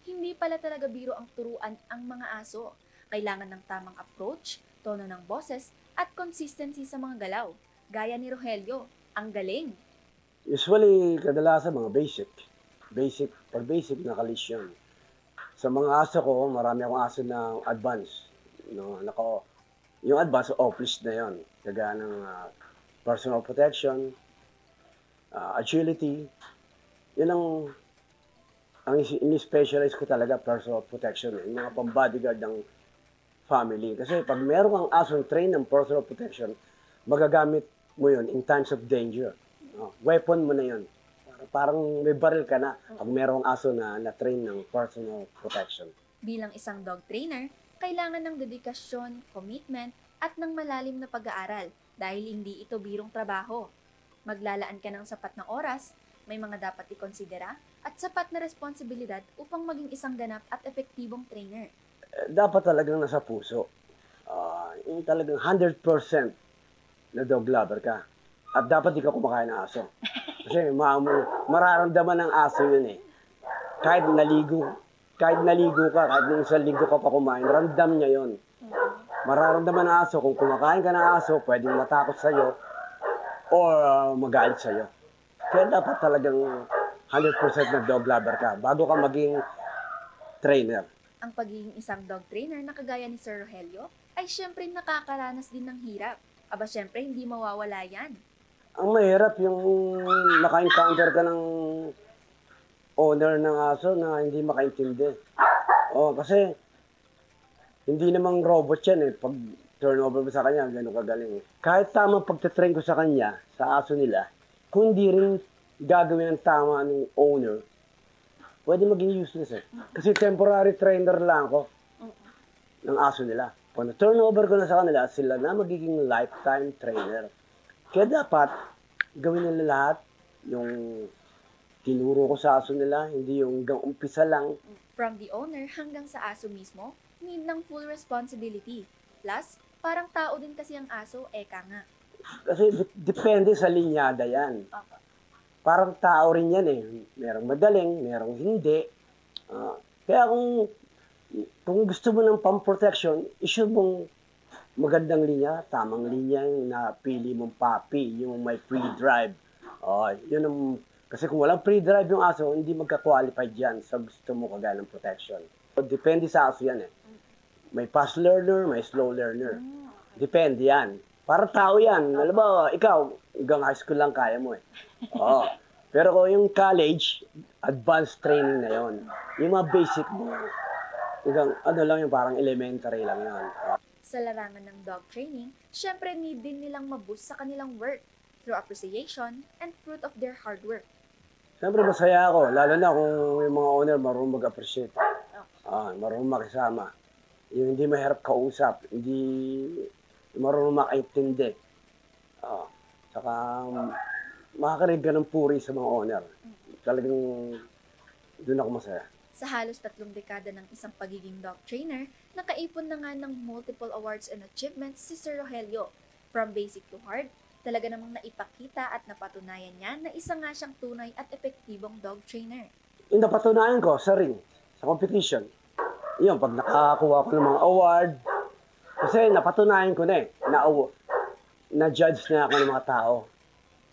Hindi pala talaga biro ang turuan ang mga aso. Kailangan ng tamang approach, tono ng boses, at consistency sa mga galaw. Gaya ni Rogelio, ang galing. Usually, kadalasan mga basic na kalisyon. Sa mga aso ko, marami akong aso na advance. No, yung advance, off-leash na yun. Kagaya ng personal protection, agility. Yun ang ini-specialize ko talaga, personal protection. Yung mga pang-bodyguard ng family. Kasi pag meron kang asong train ng personal protection, magagamit mo yun in times of danger. Weapon mo na yun. Parang may baril ka na pag meron kang aso na train ng personal protection. Bilang isang dog trainer, kailangan ng dedikasyon, commitment, at ng malalim na pag-aaral dahil hindi ito birong trabaho. Maglalaan ka ng sapat na oras, may mga dapat ikonsidera, at sapat na responsibilidad upang maging isang ganap at epektibong trainer. Dapat talagang nasa puso. Yung talagang 100% na dog lover ka. At dapat di ka kumakain ng aso. Kasi mararamdaman ng aso yun eh. Kahit naligo ka, kahit nung isang linggo ka pa kumain, ramdam niya yon. Mararamdaman ng aso, kung kumakain ka ng aso, pwedeng matakot sa'yo or magalit sa'yo. Kaya dapat talagang 100% na dog lover ka bago ka maging trainer. Ang pagiging isang dog trainer na kagaya ni Sir Rogelio ay syempre nakakaranas din ng hirap. Aba syempre hindi mawawala yan. Ang mahirap yung naka-encounter ka ng owner ng aso na hindi makaintindi. Kasi hindi namang robot yan eh. Pag turnover mo sa kanya, gano'n kagaling. Kahit tamang pagtitrain ko sa kanya, sa aso nila, kung hindi rin gagawin ng tama ng owner, pwede maging useless eh. Kasi temporary trainer lang ako ng aso nila. Pag na-turnover ko na sa kanila, sila na magiging lifetime trainer. Kaya dapat gawin nila lahat yung tinuro ko sa aso nila, hindi yung hanggang umpisa lang. From the owner hanggang sa aso mismo, need ng full responsibility. Plus, parang tao din kasi ang aso, eka nga. Kasi depende sa linyada yan. Parang tao rin yan eh. Merong magaling, merong hindi. Kaya kung gusto mo ng pang-protection, issue mong magandang linya, tamang linya yung napili mong puppy, yung may pre-drive. Kasi kung walang pre-drive yung aso, hindi magka-qualified yan sa gusto mo kagaya ng protection. Depende sa aso yan eh. May fast learner, may slow learner. Depende yan. Para tao yan. Alam mo, ikaw, hanggang high school lang kaya mo eh. Pero kung yung college, advanced training na yon. Yung mga basic mo, hanggang lang yung parang elementary lang yan. Sa larangan ng dog training, syempre need din nilang maboost sa kanilang work through appreciation and fruit of their hard work. Siyempre masaya ako, lalo na kung yung mga owner marunong mag-appreciate. Marunong makisama. Yung hindi mahirap kausap, hindi marunong makaintindi. Saka makakarinig ka ng puri sa mga owner. Talagang doon ako masaya. Sa halos 3 dekada ng isang pagiging dog trainer, nakaipon na nga ng multiple awards and achievements si Sir Rogelio. From basic to hard, talaga namang naipakita at napatunayan niya na isa nga siyang tunay at epektibong dog trainer. Yung napatunayan ko sa ring, sa competition, yun, pag nakakuha ko ng mga award, kasi napatunayan ko na eh, na-judge na ako ng mga tao.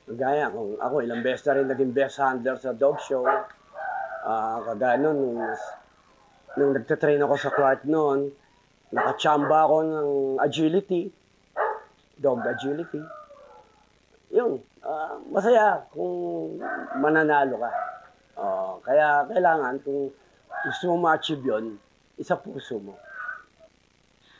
Kagaya kung ako, ilang beses na rin naging best handler sa dog show. Kagaya nun, nung nagtatrain ako sa Clark noon, nakachamba ako ng agility, dog agility. Yun, masaya kung mananalo ka. Kaya kailangan kung gusto mo ma-achieve yun, isa puso mo.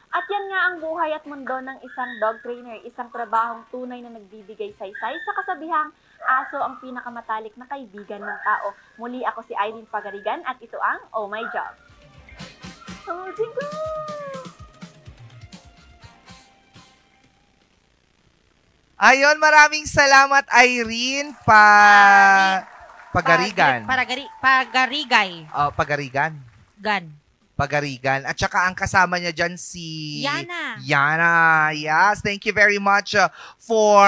At yan nga ang buhay at mundo ng isang dog trainer, isang trabahong tunay na nagbibigay saysay sa kasabihang aso ang pinakamatalik na kaibigan ng tao. Muli ako si Irene Pagarigan at ito ang Oh My Job. Oh, Ayun, maraming salamat Irene Pagarigan. Pagarigay. Pagarigan. Pagarigan. At saka ang kasama niya dyan si Yana. Yes, thank you very much for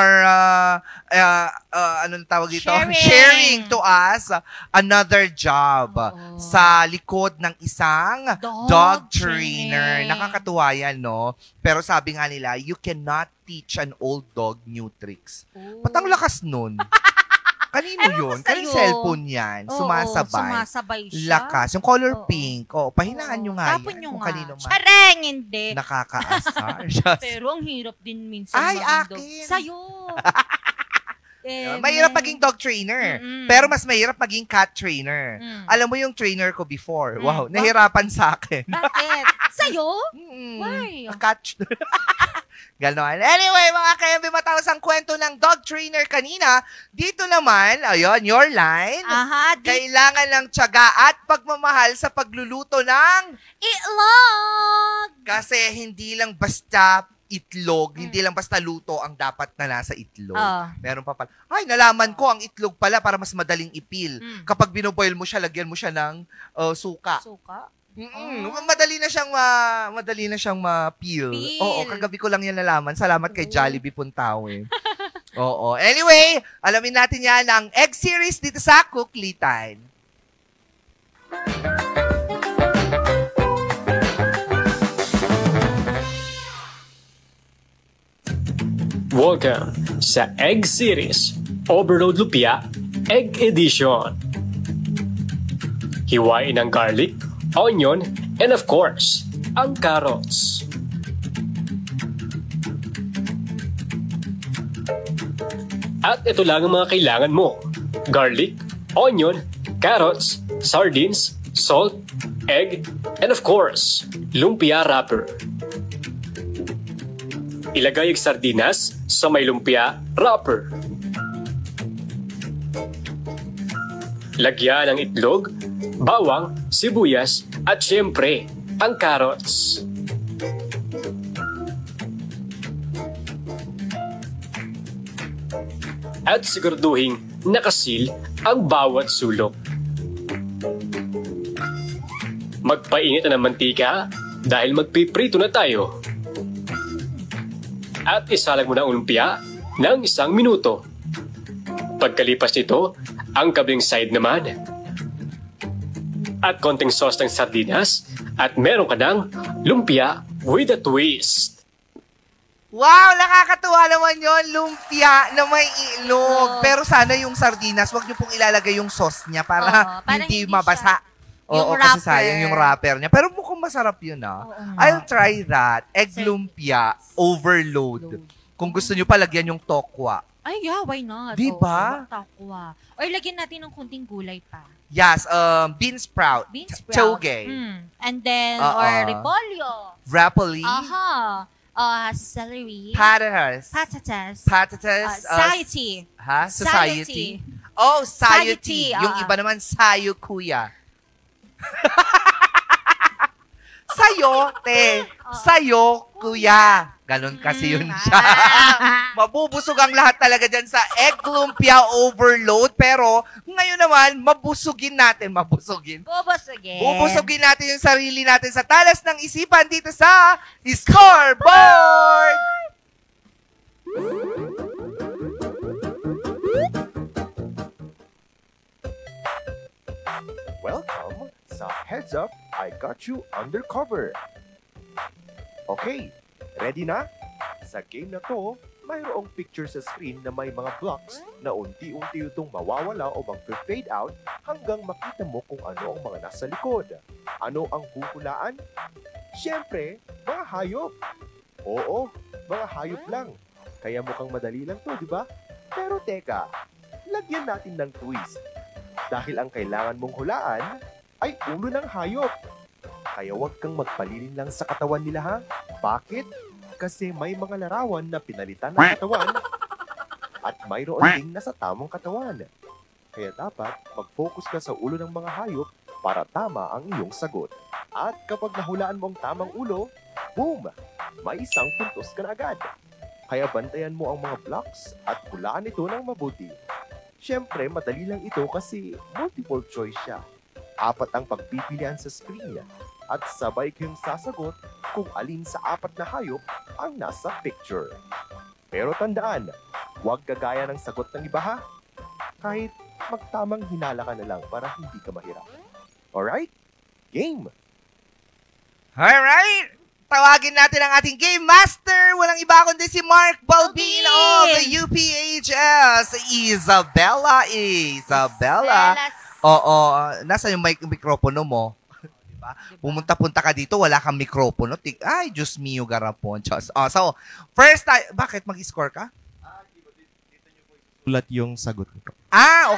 anong tawag dito? Sharing to us another job sa likod ng isang dog trainer. Nakakatuwa yan, no? Pero sabi nga nila, you cannot teach an old dog new tricks. Ba't ang lakas nun? Kanino yun? Kanino cellphone yan? Sumasabay siya. Lakas. Yung color pink. Pahinaan nyo nga Tapon yan. nyo Kung nga. kanino man. Chareng, hindi. Nakakaasar. Pero ang hirap din minsan. Ay, akin. Sa'yo. Mahirap maging dog trainer. Pero mas mahirap maging cat trainer. Alam mo yung trainer ko before. Wow, nahirapan sa akin. Bakit? Sa'yo? Why? Cat Ganon. Anyway, mga KMB Mataos, ang kwento ng dog trainer kanina. Dito naman, ayun, your line. Kailangan ng tiyaga at pagmamahal sa pagluluto ng itlog. Kasi hindi lang basta itlog, hindi lang basta luto ang dapat na nasa itlog. Meron pa pala. Ay, nalaman ko ang itlog pala para mas madaling ipil. Kapag binoboil mo siya, lagyan mo siya ng suka. Suka? Madali na siyang ma-peel. Oo, kagabi ko lang yan nalaman. Salamat kay Jollibee Puntawe. Oo. Anyway, alamin natin yan ang egg series dito sa Cooklitan. Welcome sa Egg Series Overload Lumpia Egg Edition. Hiwain ang garlic, onion, and of course, ang carrots. At ito lang ang mga kailangan mo. Garlic, onion, carrots, sardines, salt, egg, and of course, lumpia wrapper. Ilagay ang sardinas sa may lumpia wrapper. Lagyan ng itlog, bawang, sibuyas, at syempre, ang carrots. At siguraduhin nakasil ang bawat sulok. Magpainit na ng mantika dahil magpiprito na tayo. At isalag mo na ang lumpia ng 1 minuto. Pagkalipas nito, ang kabing side naman. At konting sauce ng sardinas at meron ka ng lumpia with a twist. Wow, nakakatuwa naman yon, lumpia na may ilog. Pero sana yung sardinas, wag niyo pong ilalagay yung sauce niya para hindi mabasa. Oo, kasi sayang yung wrapper niya. Pero mukhang masarap yun, I'll try that. Egg lumpia overload. Kung gusto niyo pa, lagyan yung tokwa. Ay, yeah, why not? Diba? Tokwa. Or lagyan natin ng kunting gulay pa. Yes, bean sprout. Toge. And then, or repolyo. Broccoli. Celery. Patatas. Society. Society. Oh, society. Yung iba naman, sayo kuya. Sayote. Sayo, kuya. Ganon kasi yun siya. Mabubusog ang lahat talaga dyan sa egg lumpia overload. Pero ngayon naman, mabusugin natin. Bubusugin natin yung sarili natin sa talas ng isipan dito sa Scoreboard! Welcome sa Heads Up, I Got You Undercover. Okay, ready na? Sa game na to, mayroong picture sa screen na may mga blocks na unti-unti itong mawawala o mag-fade out hanggang makita mo kung ano ang mga nasa likod. Ano ang huhulaan? Siyempre, mga hayop. Oo, mga hayop lang. Kaya mukhang madali lang to, di ba? Pero teka, lagyan natin ng twist. Dahil ang kailangan mong hulaan ay ulo ng hayop. Kaya huwag kang magpalilin lang sa katawan nila ha. Bakit? Kasi may mga larawan na pinalitan ng katawan at mayroon ding nasa tamang katawan. Kaya dapat mag-focus ka sa ulo ng mga hayop para tama ang iyong sagot. At kapag nahulaan mo ang tamang ulo, boom! May isang puntos ka na agad. Kaya bantayan mo ang mga blocks at hulaan ito ng mabuti. Siyempre, madali lang ito kasi multiple choice siya. 4 ang pagpipilian sa screen niya at sabay kayong sasagot kung alin sa 4 na hayop ang nasa picture. Pero tandaan, huwag gagaya ng sagot ng iba ha. Kahit magtamang hinala ka na lang para hindi ka mahirap. Alright? Game! Alright! Tawagin natin ang ating Game Master. Walang iba kundi si Mark Balbino of the UPHS. Isabella. Oo, nasa yung mikropono mo? Diba? Pumunta-punta ka dito, wala kang mikropono. Ay, Diyos mio, garapon. So, first time, bakit mag-score ka? Ulat yung sagot ko.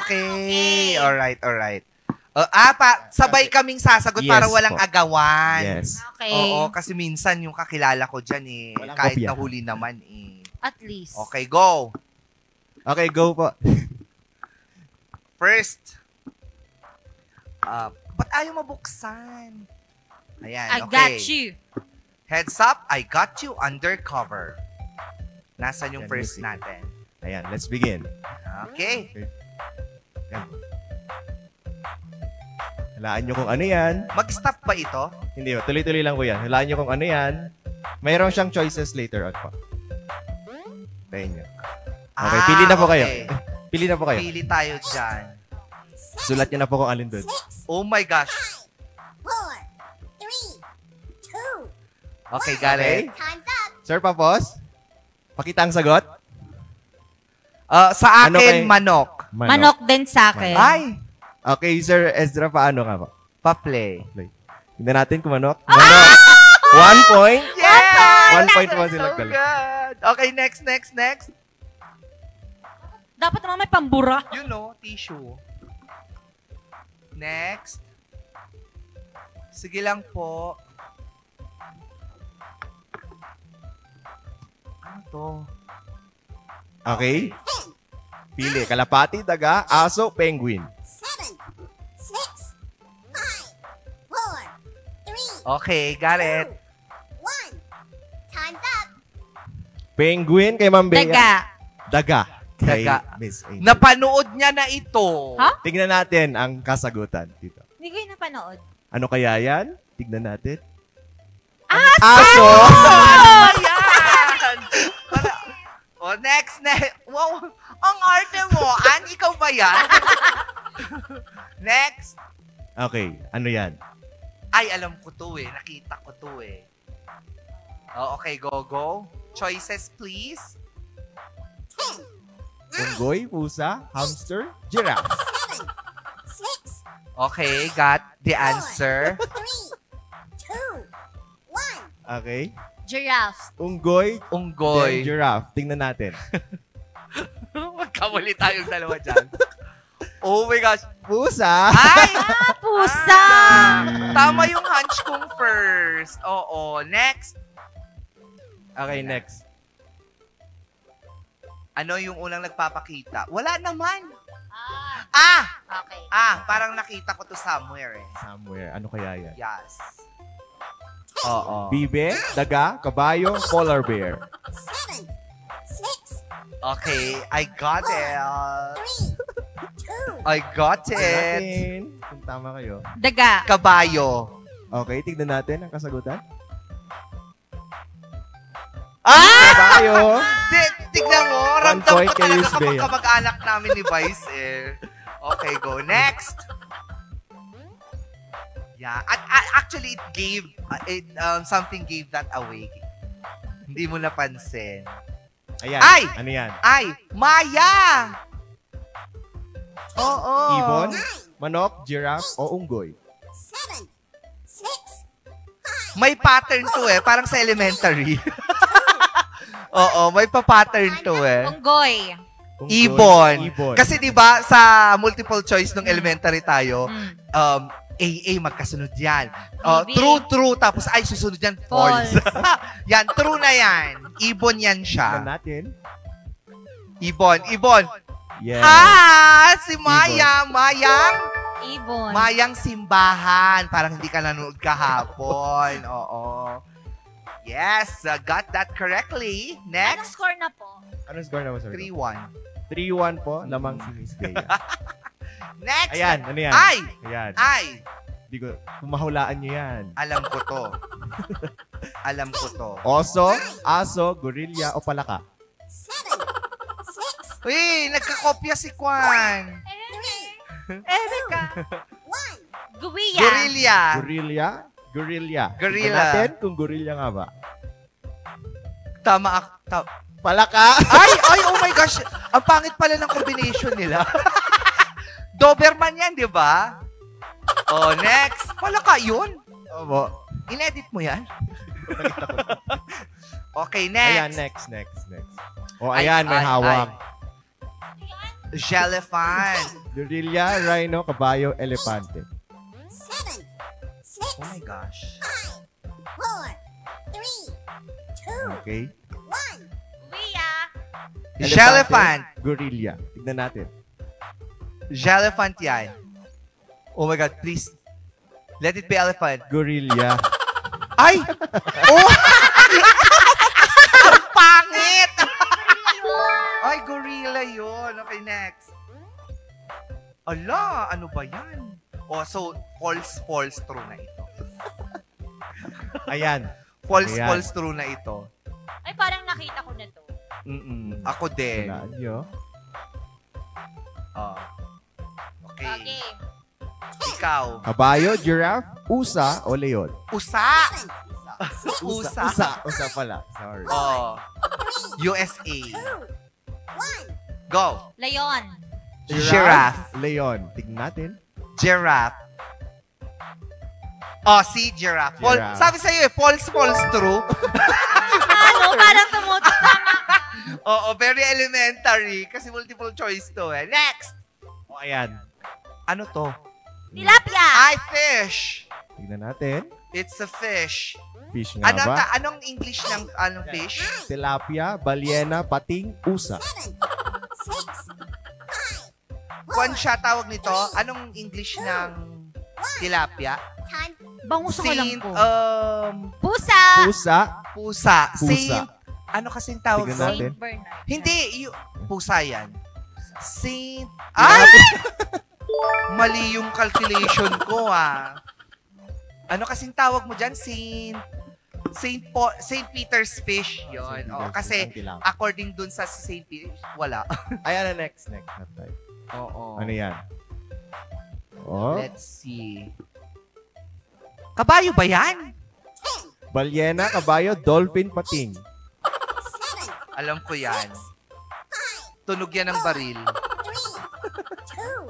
Okay. Alright. Sabay kaming sasagot para walang agawan. Yes. Okay. Oo, kasi minsan yung kakilala ko dyan Walang kahit kopya. nahuli naman At least. Okay, go. Okay, go po. First. Ba't ayaw mabuksan? Ayan, I okay. got you. Heads up, I got you undercover. Nasaan yung Yan, first music. natin? Ayan, let's begin. Okay. Yan. Hulaan nyo kung ano yan. Mag-stop ba ito? Hindi ba, tuloy-tuloy lang po yan. Hulaan nyo kung ano yan. Mayroon siyang choices later on po. Tayin nyo. Okay, pili na po kayo. Okay. Pili na po kayo. Pili tayo dyan. Sulat nyo na po kung alin doon. Oh my gosh. 4, 3, 2, Okay, got it. Time's up. Sir Papos, pakita ang sagot. Sa Ano akin, kay- manok. Manok din sa akin. Ay! Okay, Sir Ezra, paano nga po? Pa-play. Tignan natin kung manok. Manok. 1 point. Yeah! 1 point po So sila dalawa. good. Okay, next. Dapat naman may pambura. You know, tissue. Next. Sige lang po. Ano to? Okay. Pili. Kalapati, daga, aso, penguin. 7, 6, 5, 4, 3, Okay, got it. 1. Time's up. Penguin kay Ma'am Bea. Daga. Daga. Kay Daga. Miss Angel. Napanood niya na ito. Ha? Tignan natin ang kasagutan dito. Hindi kayo napanood. Ano kaya yan? Tignan natin. Aso! Ayan! Next. Wow, ang arte mo. An, ikaw ba yan? Next. Okay, ano yan? Ay, alam ko to Nakita ko to Okay, go. Choices, please. Unggoy, pusa, hamster, giraffe. 7, 6, Okay, got the answer. 3, 2, 1. Okay. Giraffe. Unggoy, then Unggoy. giraffe. Tingnan natin. Magkamali tayong dalawa dyan. Oh my gosh. Pusa. Ay! Pusa! Tama yung hunch kong first. Oo. Next. Okay, next. Ano yung unang nagpapakita? Wala naman. Okay. Parang nakita ko to somewhere Somewhere. Ano kaya yan? Yes. Oo. Bibe, daga, kabayo, polar bear. 7, 6, Okay, I got it. 2, I got it. Natin. Kung tama kayo. Daga. Kabayo. Okay, tignan natin ang kasagutan. Kabayo. Tignan mo, ramdam point ko kay talaga Miss kapag Bea. kamag-anak namin ni Vice Okay, go. Next. Yeah. Actually, it gave, something gave that away. Hindi mo napansin. Ayan. Ay! Ano yan? Ay! Maya! Oo. Ibon, manok, giraffe, o unggoy? May pattern to eh. Parang sa elementary. Oo, may pa-pattern to eh. Unggoy. Ibon. Kasi 'di ba sa multiple choice nung elementary tayo, A magkasunod 'yan. True tapos ay susunod 'yan false. Yan true na 'yan. Ibon 'yan siya. Natin. Ibon. Yes. Si Maya, Ibon. Mayang simbahan. Parang hindi ka nanood kahapon. Oo. Yes, got that correctly. Anong Next. score na po? Anong score na mo, sir? 3-1. 3-1 po, lamang si Miss Bea. Next. Ayan, ano yan? Ayan. Hindi ko, mahulaan nyo yan. Alam ko to. Alam ko to. Oso, aso, gorilla, o palaka? Uy, nagkakopya si Kwan. Erika. Guwiya. Gorilla. Gorilla. Tignan natin kung gorilla nga ba. Tama. Palaka. Ay, oh my gosh. Ang pangit pala ng combination nila. Doberman yan, di ba? Oh, next. Palaka yun. Opo. In-edit mo yan? Okay, next. Ayan, next. O, ayan, may hawak. Elephant. Gorilla, rhino, kabayo, elepante. Oh my gosh. 4, 3, 2, Okay. 1. Elephant. Gorilla. Tignan natin. Elephant yan. Oh my God, please. Let it be elephant. Gorilla. Ay! Oh! Ang pangit! Ay, gorilla yun. Okay, next. Ala, ano ba yan? Oh, so, false, true na ito. Ayan. False, true na ito. Ay, parang nakita ko na to. Ako din. Salaan nyo. Okay. Ikaw. Kabayo, giraffe, usa, o leon? Usa pala. Sorry. USA. Go. Leon. Giraffe. Leon. Tignan natin. Giraffe. Si giraffe. Giraffe. Sabi sa'yo false, true. Parang tumutama. Oo, very elementary. Kasi multiple choice to eh. Next. Ayan. Ano to? Tilapia. Ay, fish. Tignan natin. It's a fish. Fish nga ba? Anong English ng fish? Tilapia, balyena, pating, usa. Kung siya tawag nito, anong English ng tilapia? Bangus ko lang po. Pusa. Saint, ano kasing tawag Tignan doon? natin. Saint Bernard. Hindi, pusa yan. Saint, ay! Mali yung calculation ko Ano kasing tawag mo dyan? Saint Peter's fish yon. Kasi according dun sa Saint Peter's, wala. Ayan na next. Oo. Ano yan? Oh. Let's see. Kabayo ba yan? Balyena, kabayo, dolphin, pating. Alam ko yan. Tunog yan ng baril. 3, 2,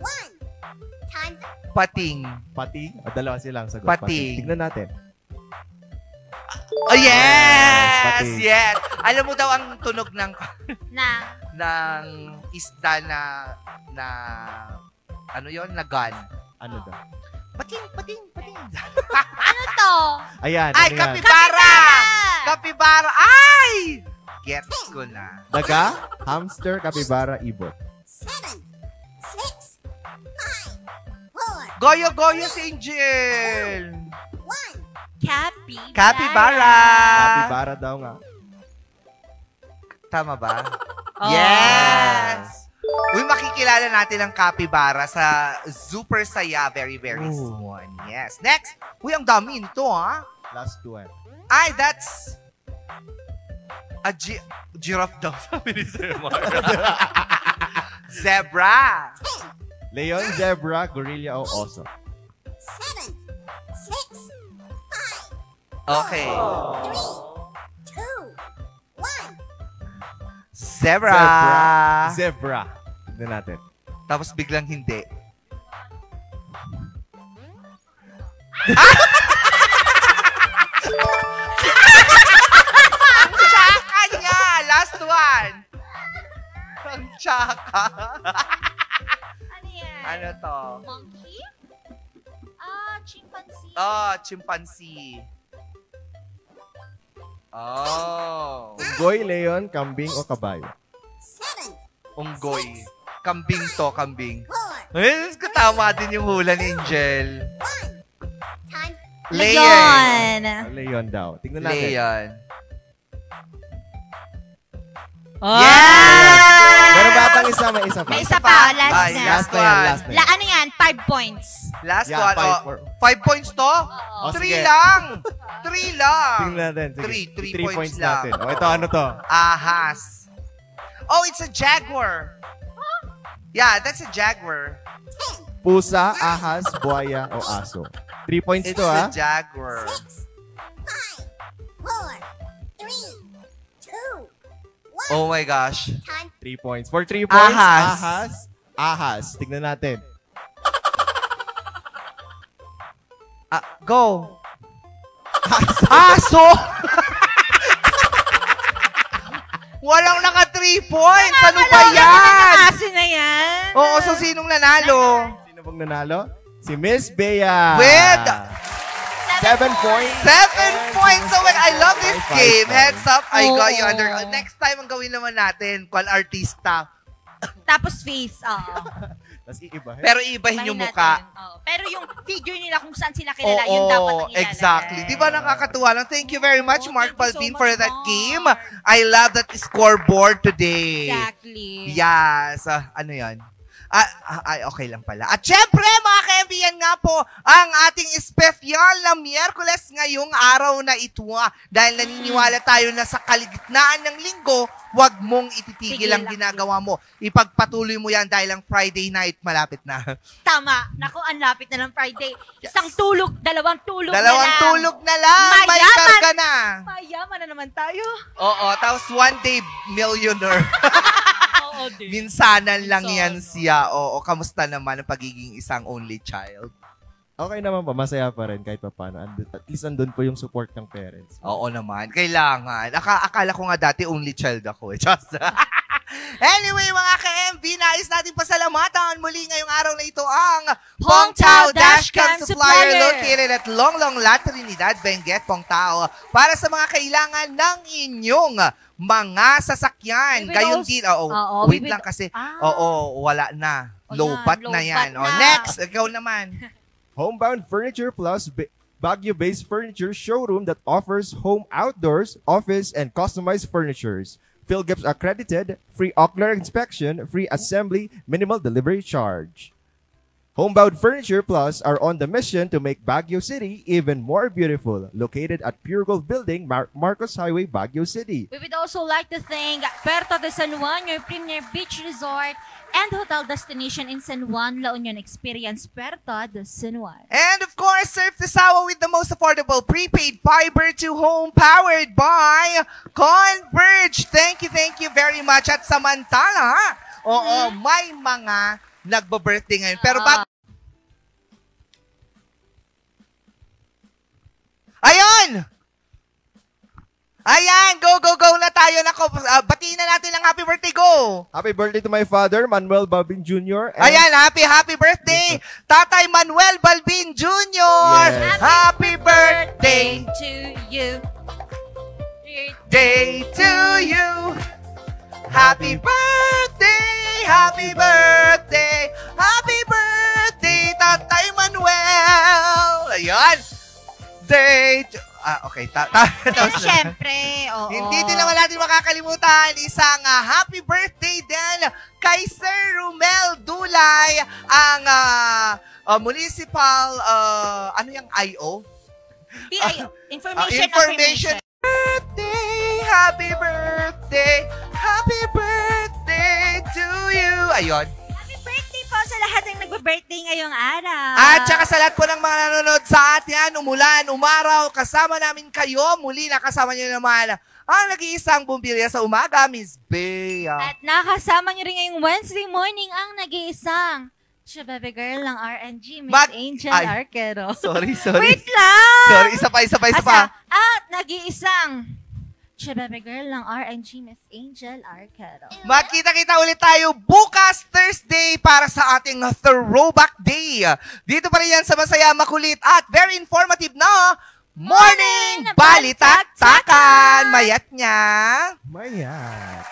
1. Pating. Pating? Dalawa silang sagot. Pating. Tignan natin. Oh, yes! Pating. Yes! Alam mo daw ang tunog ng ng isda na ano yon na gun. Ano daw? Pating. Ano to? Ayan. Ay, ano yan? kapibara! Kapibara! Ay! Gets ko na. Daga, hamster, kapibara, ibon. 7, 6, 5, 4, Goyo si Angel! 1. Capybara! Kapibara daw nga. Tama ba? Yes! Uy, makikilala natin ang capybara sa Super Saya very, very soon. Yes. Next! Uy, ang dami nito, Last one. Ay, that's a giraffe daw, sabi ni Sir Mar. Zebra! Leon, zebra, gorilla, o oso. 7, 6, 5. Okay. 3, Zebra. Zebra. Tignan natin. Tapos biglang hindi. Ang tsaka niya! Last one! Ang tsaka. Ano yan? Ano to? Monkey? Chimpanzee. Chimpanzee. Oh. Unggoy, leon, kambing, o kabayo? Unggoy. Kambing to, kambing. Eh, tama din yung hula ni Angel. Leon. Leon daw. Tignan natin. Leon. Yeah! Meron ba pang isa? May isa pa. May isa pa. Last Ay, na. last one. Ano yan? 5 points. Last Yeah, one. 5 points to? 3 sige. lang. 3 lang. Tingnan natin. 3 points lang. natin. O, ito ano to? Ahas. Oh, it's a jaguar. Yeah, that's a jaguar. Pusa, ahas, buhaya, o aso. 3 points It's to, a ha? jaguar. 4, 3, 2, Oh my gosh. 3 points. For 3 points, Ahas. ahas. Tignan natin. Go. Aso! Walang naka 3 points. Ano ba yan? Aso na yan. Oo, so sinong nanalo? Sino bang nanalo? Si Miss Bea. With 7 points. 7 points. So I love this game. Heads up, I got you Oo. under. Next time, ang gawin naman natin, kung artista. Tapos face. Oo. Tapos iibahin. Pero iibahin yung Ibahin muka. natin. Oo. Pero yung figure nila kung saan sila kilala, yun dapat ang ilalagay. Exactly. Di ba nakakatuwa lang? Thank you very much, Mark thank you so Palpin, much, for that game. I love that scoreboard today. Exactly. Yes. Ano yan? Okay lang pala. At syempre, mga ka-MB, yan nga po ang ating espesyal na Miyerkules ngayong araw na ito. Dahil naniniwala tayo na sa kaligitnaan ng linggo, huwag mong ititigil ang ginagawa mo. Ipagpatuloy mo yan dahil ang Friday night malapit na. Tama. Naku, ang lapit na ng Friday. Isang tulog, dalawang tulog Dalawang na lang. tulog na lang. May karga na. Mayaman na naman tayo. Oo, tapos one day millionaire. Oo, din. Minsanan lang yan siya. Oo, kamusta naman ang pagiging isang only child? Okay naman pa, masaya pa rin kahit pa paano. At least andun po yung support ng parents. Oo naman, kailangan. Akala ko nga dati only child ako. Just anyway, mga ka-MV, nais natin pasalamatan muli ngayong araw na ito ang Pongtao Dashcam Supplier located at Longlong La Trinidad, Benguet, Pongtao para sa mga kailangan ng inyong mga sasakyan. Gayon din. Wait lang kasi. Wala na. Low-bat na yan. Next, ikaw naman. Homebound Furniture Plus Baguio-based furniture showroom that offers home outdoors, office, and customized furnitures. PhilGips accredited, free ocular inspection, free assembly, minimal delivery charge. Homebound Furniture Plus are on the mission to make Baguio City even more beautiful. Located at Pure Gold Building, Marcos Highway, Baguio City. We would also like to thank Puerto de San Juan, your premier beach resort and hotel destination in San Juan, La Union Experience, Puerto de San Juan. And of course, Surf the Sawa with the most affordable prepaid fiber to home powered by Converge. Thank you very much. At samantala, may mga nagbo-birthday ngayon. Pero bago... Ayan! Go na tayo. Nako, batiin na natin ang happy birthday. Go! Happy birthday to my father, Manuel Balbin Jr. Ayan, happy birthday, Tatay Manuel Balbin Jr. Yes. Happy birthday to you. Day to you. Happy birthday, happy birthday, happy birthday, Tatay Manuel. Ayan. Day to... okay. Siyempre, oo. Hindi din naman natin makakalimutan isang happy birthday din kay Sir Romel Dulay, ang municipal, ano yung IO? PIO. Information. Happy birthday to you. Ayun. Happy birthday po sa lahat ng birthday ngayong araw. At saka sa lahat po ng mga nanonood sa atin, umulan, umaraw, kasama namin kayo. Muli nakasama niyo naman ang nag-iisang bumbilya sa umaga, Miss Bea. At nakasama niyo rin ngayong Wednesday morning ang nag-iisang baby girl ng RNG, Miss Angel Arquero. Sorry. Wait lang! Sorry, isa pa. At nag-iisang baby girl ng RNG, Miss Angel Arquero. Magkita-kita ulit tayo bukas, Thursday, para sa ating Throwback Day. Dito pa rin yan sa masaya, makulit, at very informative na Morning Balitaktakan! Mayat niya. Mayat.